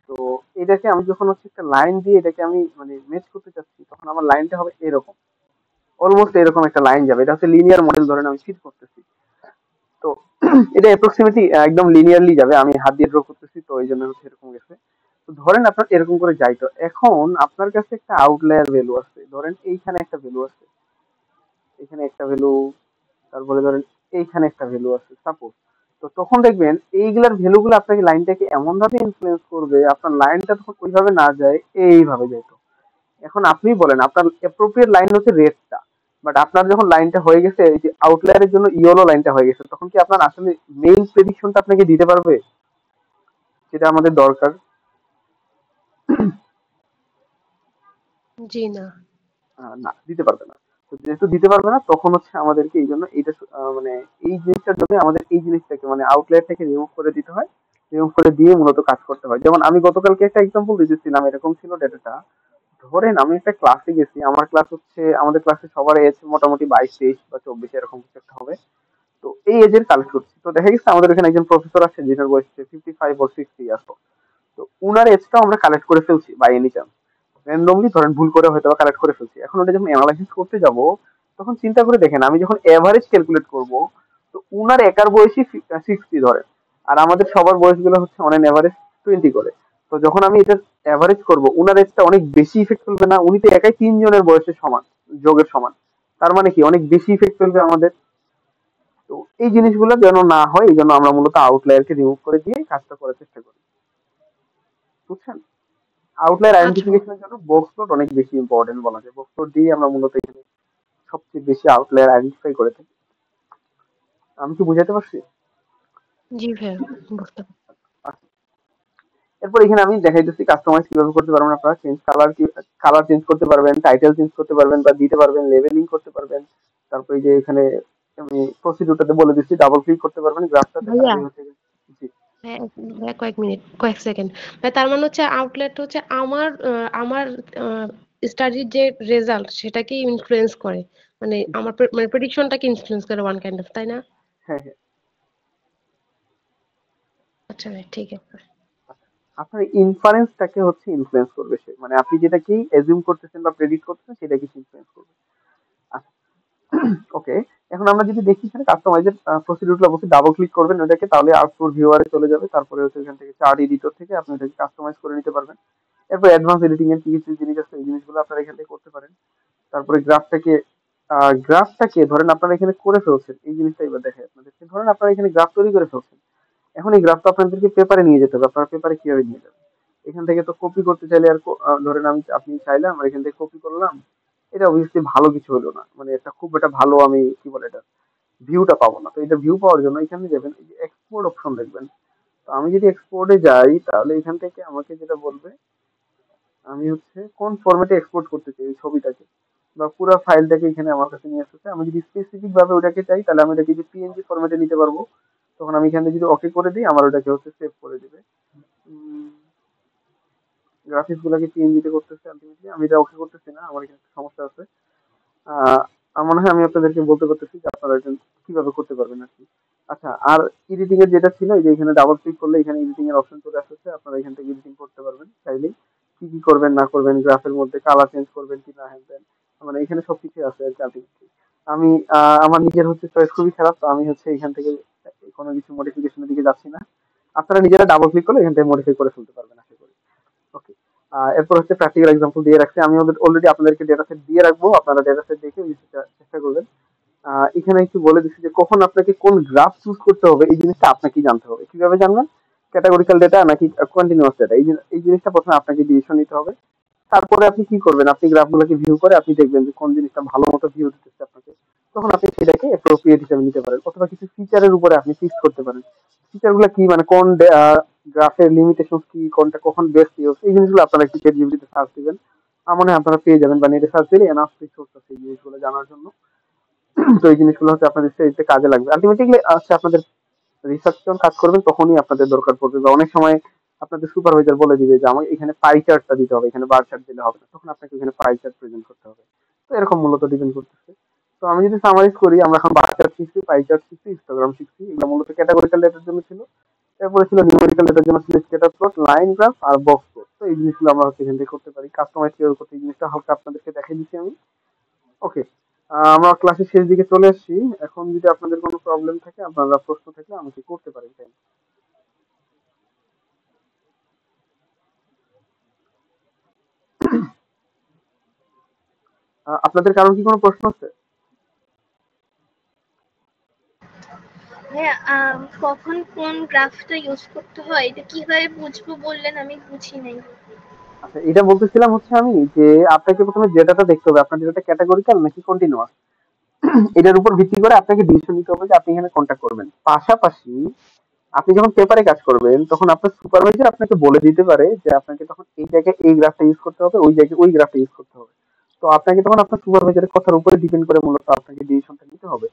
তো এটাকে আমি যখন হচ্ছে একটা লাইন দিয়ে এটাকে আমি মানে মেচ করতে চাচ্ছি, তখন আমার লাইনটা হবে এরকম, অলমোস্ট এরকম একটা লাইন যাবে। এটা হচ্ছে লিনিয়ার মডেল, ধরেন আমি ফিট করতেছি। তো এটা অ্যাপ্রক্সিমেটলি একদম লিনিয়ারলি যাবে, আমি হাত দিয়ে ড্র করতেছি তো এই জন্য হচ্ছে এরকম গেছে। তো ধরেন আপনার এরকম করে যাই, তো এখন আপনার কাছে একটা আউটলায়ার ভ্যালু আছে, ধরেন এইখানে একটা ভ্যালু আছে, এখানে একটা ভ্যালু, তারপরে ধরেন এইখানে একটা ভ্যালু আছে সাপোজ। তো তখন দেখবেন এইগুলার ভ্যালুগুলো আপনাকে লাইনটাকে এমন ভাবে ইনফ্লুয়েন্স করবে, আপনার লাইনটা তখন ওইভাবে না যায়, এইভাবে যায়। তো এখন আপনি বলেন আপনার অ্যাপ্রোপ্রিয়েট লাইন হচ্ছে রেডটা, বাট আপনার যখন লাইনটা হয়ে গেছে, এই যে আউটলায়ারের জন্য ইয়েলো লাইনটা হয়ে গেছে, তখন কি আপনার আসলে মেইন প্রেডিকশনটা আপনাকে দিতে পারবে যেটা আমাদের দরকার? জি না। না, দিতে পারবে না। তো যেহেতু দিতে পারবে না, তখন হচ্ছে আমাদেরকে এই জন্য এইটা মানে এই জিনিসটার জন্য আমাদের এই জিনিসটাকে মানে আউটলায়ারটাকে রিমুভ করে দিতে হয়। রিমুভ করে দিয়ে মূলত কাজ করতে হয়। যেমন আমি গতকালকে একটা এক্সাম্পল দিতেছিলাম, এরকম ছিল ডেটাটা। ধরেন আমি একটা ক্লাসে গেছি, আমার ক্লাস হচ্ছে, আমাদের ক্লাসে সবার এজ মোটামুটি 22, 23 বা 24 এরকম কিছু একটা হবে। তো এই এজের কালেক্ট করছি, তো দেখা গেছে আমাদের এখানে একজন প্রফেসর আছে যেটার বয়স 55 or 60 ইয়ার্স। তো উনার এজটাও আমরা কালেক্ট করে ফেলছি বাই এনি চান্স, র্যান্ডমলি ধরেন ভুল করে হয়তো কালেক্ট করে ফেলছি। এখন ওটা যখন অ্যানালাইসিস করতে যাব, তখন চিন্তা করে দেখেন, আমি যখন এভারেজ ক্যালকুলেট করব, তো উনার একার বয়সই 60 ধরেন, আর আমাদের সবার বয়সগুলো হচ্ছে অন এন এভারেজ 20 করে। তো যখন আমি এটা এভারেজ করব, উনার এজটা অনেক বেশি ইফেক্ট ফেলবে না? উনি তো একাই 3 জনের বয়সের সমান, যোগের সমান। তার মানে কি অনেক বেশি ইফেক্ট ফেলবে আমাদের। তো এই জিনিসগুলো যেন না হয়, এই জন্য আমরা মূলত আউটলায়ারকে রিমুভ করে দিয়ে কাজটা করার চেষ্টা করি, বুঝছেন? আউটলায়ার আচ্ছা। আইডেন্টিফিকেশনের জন্য বক্স প্লট অনেক বেশি ইম্পর্টেন্ট বলা যায়। বক্স প্লট দিয়ে আমরা মূলত এখানে সবচেয়ে বেশি আউটলায়ার আইডেন্টিফাই করে থাকি। আমি কি বুঝাতে পারছি? জি ভাইয়া, বুঝতে পারছি। আচ্ছা, এরপর এখানে আমি দেখাইতেছি কাস্টমাইজ কিভাবে করতে পারবেন। আপনারা চেঞ্জ কালার চেঞ্জ করতে পারবেন, টাইটেল চেঞ্জ করতে পারবেন বা দিতে পারবেন, লেবেলিং করতে পারবেন। তারপরে এই যে এখানে আমি প্রসিডিউরটাতে বলে দিচ্ছি, ডাবল ক্লিক করতে পারবেন গ্রাফটাতে, ভাইয়া, তাহলে হচ্ছে জি। হ্যাঁ, ভাইয়া কয়েক মিনিট, কয়েক সেকেন্ড। ভাই তার মানে হচ্ছে আউটলেট হচ্ছে আমার স্টাডির যে রেজাল্ট সেটাকে ইনফ্লুয়েন্স করে, মানে আমার মানে প্রেডিকশনটাকে ইনফ্লুয়েন্স করে ওয়ান কাইন্ড অফ, তাই না? হ্যাঁ, হ্যাঁ। আচ্ছা ভাই, ঠিক আছে। আপনার ইনফারেন্সটাকে হচ্ছে ইনফ্লুয়েন্স করবে সে, মানে আপনি যেটা কি এজিউম করতেছেন বা প্রেডিক্ট করতেছেন সেটাকে ইনফ্লুয়েন্স করবে। আচ্ছা, ওকে। এখন আমরা যদি দেখি এখানে কাস্টমাইজের প্রসিডিউরটা, অবশ্যই ডাবল ক্লিক করবেন ওটাকে, তাহলে আউটপুট ভিউয়ারে চলে যাবে। তারপরে হচ্ছে এখান থেকে চার্ট এডিটর থেকে আপনি এটাকে কাস্টমাইজ করে নিতে পারবেন। এরপর অ্যাডভান্স এডিটিং এর কিছু জিনিস আছে, এই জিনিসগুলো আপনারা এখান থেকে করতে পারেন। তারপরে গ্রাফটাকে ধরেন আপনারা এখানে করে ফেলছেন, এই জিনিসটা এবার দেখাই আপনাদেরকে। ধরেন আপনারা এখানে গ্রাফ তৈরি করে ফেলছেন, এখন এই গ্রাফটা আপনাদেরকে পেপারে নিয়ে যেতে হবে। আপনারা পেপারে কিভাবে নিয়ে যাবেন? এখান থেকে তো কপি করতে চাইলে আর ধরেন আপনি চাইলাম আর এখান থেকে কপি করলাম, এটা অবভিয়াসলি ভালো কিছু হলো না, মানে এটা খুব একটা ভালো, আমি কি বলে এটা, ভিউটা পাবো না। তো এটা ভিউ পাওয়ার জন্য এখানে যাবেন, এই যে এক্সপোর্ট অপশন দেখবেন। তো আমি যদি এক্সপোর্টে যাই, তাহলে এখান থেকে আমাকে যেটা বলবে, আমি হচ্ছে কোন ফরম্যাটে এক্সপোর্ট করতে চাই এই ছবিটাকে বা পুরো ফাইলটাকে এখানে আমার কাছে নিয়ে আসতে। আমি যদি স্পেসিফিক ভাবে ওটাকে চাই, তাহলে আমি এটাকে যে পিএনজি ফরম্যাটে নিতে পারবো। তখন আমি এখানে যদি ওকে করে দিই, আমার ওটাকে হচ্ছে সেভ করে দিবে। গ্রাফিক্স গুলাকে পিএনজি তে করতেছে আলটিমেটলি, আমি এটা ওকে করতেছি না, আমার এখানে একটা সমস্যা আছে। আমার মনে হয় আমি আপনাদেরকে বলতে পারতেছি যে আপনারা এটা কিভাবে করতে পারবেন আর কি। আচ্ছা, আর এডিটিং এর যেটা ছিল, এই যে এখানে ডাবল ক্লিক করলে এখানে এডিটিং এর অপশন চলে আসছে, আপনারা এখান থেকে এডিটিং করতে পারবেন চাইলে, কি কি করবেন না করবেন, গ্রাফের মধ্যে কালার চেঞ্জ করবেন কি না, হ্যান ত্যান, মানে এখানে সবকিছু আছে আর কি আলটিমেটলি। আমি আমার নিজের হচ্ছে চয়েস খুবই খারাপ, তো আমি হচ্ছে এখান থেকে কোনো কিছু মডিফিকেশনের দিকে যাচ্ছি না। আপনারা নিজেরা ডাবল ক্লিক করলে এখান থেকে মডিফাই করে ফেলতে পারবেন আশা করি। ওকে। এরপর হচ্ছে প্র্যাকটিক্যাল এক্সাম্পল দিয়ে রাখছি আমি, অলরেডি আপনাদেরকে ডেটা সেট দিয়ে রাখবো, আপনারা ডেটা সেট দেখে চেষ্টা করবেন। এখানে একটু বলে দিচ্ছি যে কখন আপনাকে কোন গ্রাফ চুজ করতে হবে, এই জিনিসটা আপনাকে জানতে হবে। কিভাবে জানবেন? ক্যাটাগরিক্যাল ডেটা নাকি কন্টিনিউয়াস ডেটা, এই জিনিসটা প্রথমে আপনাকে ডিসিশন নিতে হবে। তারপরে আপনি কি করবেন, আপনি গ্রাফগুলোকে ভিউ করে আপনি দেখবেন যে কোন জিনিসটা ভালো মতো ভিউ দিতেছে আপনাকে, তখন আপনি সেটাকে অ্যাপ্রোপ্রিয়েট হিসেবে নিতে পারেন, অথবা কিছু ফিচারের উপরে আপনি ফিক্স করতে পারেন। ফিচারগুলো কি, মানে কোন গ্রাফের লিমিটেশন কি, কোনটা কখন বেস্ট ইউজ, এই জিনিসগুলো আপনারা একটু চ্যাট জিপিটিতে সার্চ দিবেন, আমার মনে হয় আপনারা পেয়ে যাবেন, বা নেটে সার্চ দিলে এনাফ রিসোর্স আছে এই জিনিসগুলো জানার জন্য। তো এই জিনিসগুলো হচ্ছে আপনাদের স্টাডিতে কাজে লাগবে। আলটিমেটলি হচ্ছে আপনাদের রিসার্চ যখন কাজ করবেন তখনই আপনাদের দরকার পড়বে, বা অনেক সময় আপনাদের সুপারভাইজার বলে দিবে যে আমাকে এখানে পাই চার্টটা দিতে হবে, এখানে বার চার্ট দিলে হবে না, তখন আপনাকে এখানে পাই চার্ট প্রেজেন্ট করতে হবে। তো এরকম মূলত ডিপেন্ড করতেছে। তো আমি যদি সামারাইজ করি, আমরা এখন বার চার্ট শিখছি, পাই চার্ট শিখছি, হিস্টোগ্রাম শিখছি, এগুলো মূলত ক্যাটাগরিক্যাল ডেটার জন্য ছিল। এরপরে ছিল নিউমেরিক্যাল ডেটার জন্য ছিল স্ক্যাটার প্লট, লাইন গ্রাফ আর বক্স প্লট। তো এই জিনিসগুলো আমরা হচ্ছে এখান থেকে করতে পারি। কাস্টমাইজ কিভাবে করতে, এই জিনিসটা হালকা আপনাদেরকে দেখিয়ে দিচ্ছি আমি। ওকে, আমরা ক্লাসের শেষ দিকে চলে এসেছি। এখন যদি আপনাদের কোনো প্রবলেম থাকে, আপনারা প্রশ্ন থাকলে আমাকে করতে পারেন। আপনাদের কারোর কি কোনো প্রশ্ন আছে? ভাইয়া কখন কোন গ্রাফটা ইউজ করতে হয় এটা কিভাবে বুঝবো বললেন, আমি বুঝি নাই। আচ্ছা, এটা বলতেছিলাম হচ্ছে আমি যে আপনাকে প্রথমে ডেটাটা দেখতে হবে, আপনার ডেটাটা ক্যাটাগরিক্যাল নাকি কন্টিনিউয়াস। এটার উপর ভিত্তি করে আপনাকে ডিসিশন নিতে হবে যে আপনি এখানে কোনটা করবেন। পাশাপাশি আপনি যখন পেপারে কাজ করবেন তখন আপনার সুপারভাইজার আপনাকে বলে দিতে পারে যে আপনাকে তখন এই জায়গায় এই গ্রাফটা ইউজ করতে হবে, ওই জায়গায় ওই গ্রাফটা ইউজ করতে হবে। তো আপনাকে তখন আপনার সুপারভাইজারের কথার উপরে ডিপেন্ড করে মূলত আপনাকে ডিসিশনটা নিতে হবে।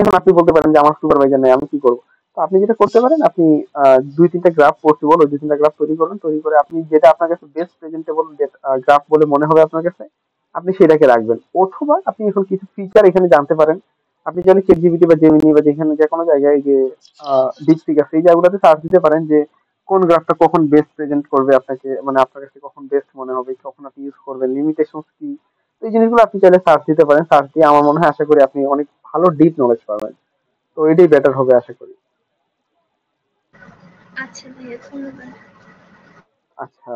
এখন আপনি বলতে পারেন যে আমার সুপারভাইজার নেই, আমি কি করবো? তো আপনি যেটা করতে পারেন, আপনি দুই তিনটা গ্রাফ পসিবল, ওই দুই তিনটা গ্রাফ তৈরি করবেন, তৈরি করে আপনি যেটা আপনার কাছে বেস্ট প্রেজেন্টেবল গ্রাফ বলে মনে হবে আপনার কাছে, আপনি সেটাকে রাখবেন। অথবা আপনি এখন কিছু ফিচার এখানে জানতে পারেন। আপনি চাইলে চ্যাটজিপিটি বা জেমিনি বা যেখানে যে কোনো জায়গায় যে ডিপসিক আছে, এই জায়গাগুলোতে সার্চ দিতে পারেন যে কোন গ্রাফটা কখন বেস্ট প্রেজেন্ট করবে আপনাকে, মানে আপনার কাছে কখন বেস্ট মনে হবে, কখন আপনি ইউজ করবেন, লিমিটেশন কি। তো এই জিনিসগুলো আপনি চাইলে সার্চ দিতে পারেন। সার্চ দিয়ে আমার মনে হয় আশা করি আপনি অনেক ভালো ডিপ নলেজ পাবেন। তো এটাই বেটার হবে আশা করি। আচ্ছা ভাইয়া, ধন্যবাদ। আচ্ছা,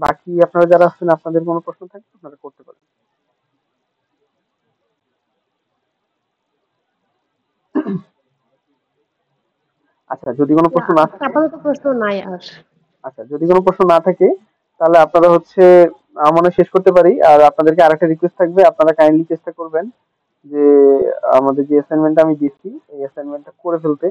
বাকি আপনারা যারা আছেন, আপনাদের কোনো প্রশ্ন থাকলে আপনারা করতে পারেন। আচ্ছা, যদি কোনো না, প্রশ্ন না থাকে, আপাতত প্রশ্ন নাই আর। আচ্ছা যদি কোনো প্রশ্ন না থাকে তাহলে আপনারা হচ্ছে মনে হয় শেষ করতে পারি। আর আপনাদেরকে আরেকটা রিকোয়েস্ট থাকবে, আপনারা কাইন্ডলি চেষ্টা করবেন যে আমাদের যে অ্যাসাইনমেন্টটা আমি দিচ্ছি এই অ্যাসাইনমেন্টটা করে ফেলতে।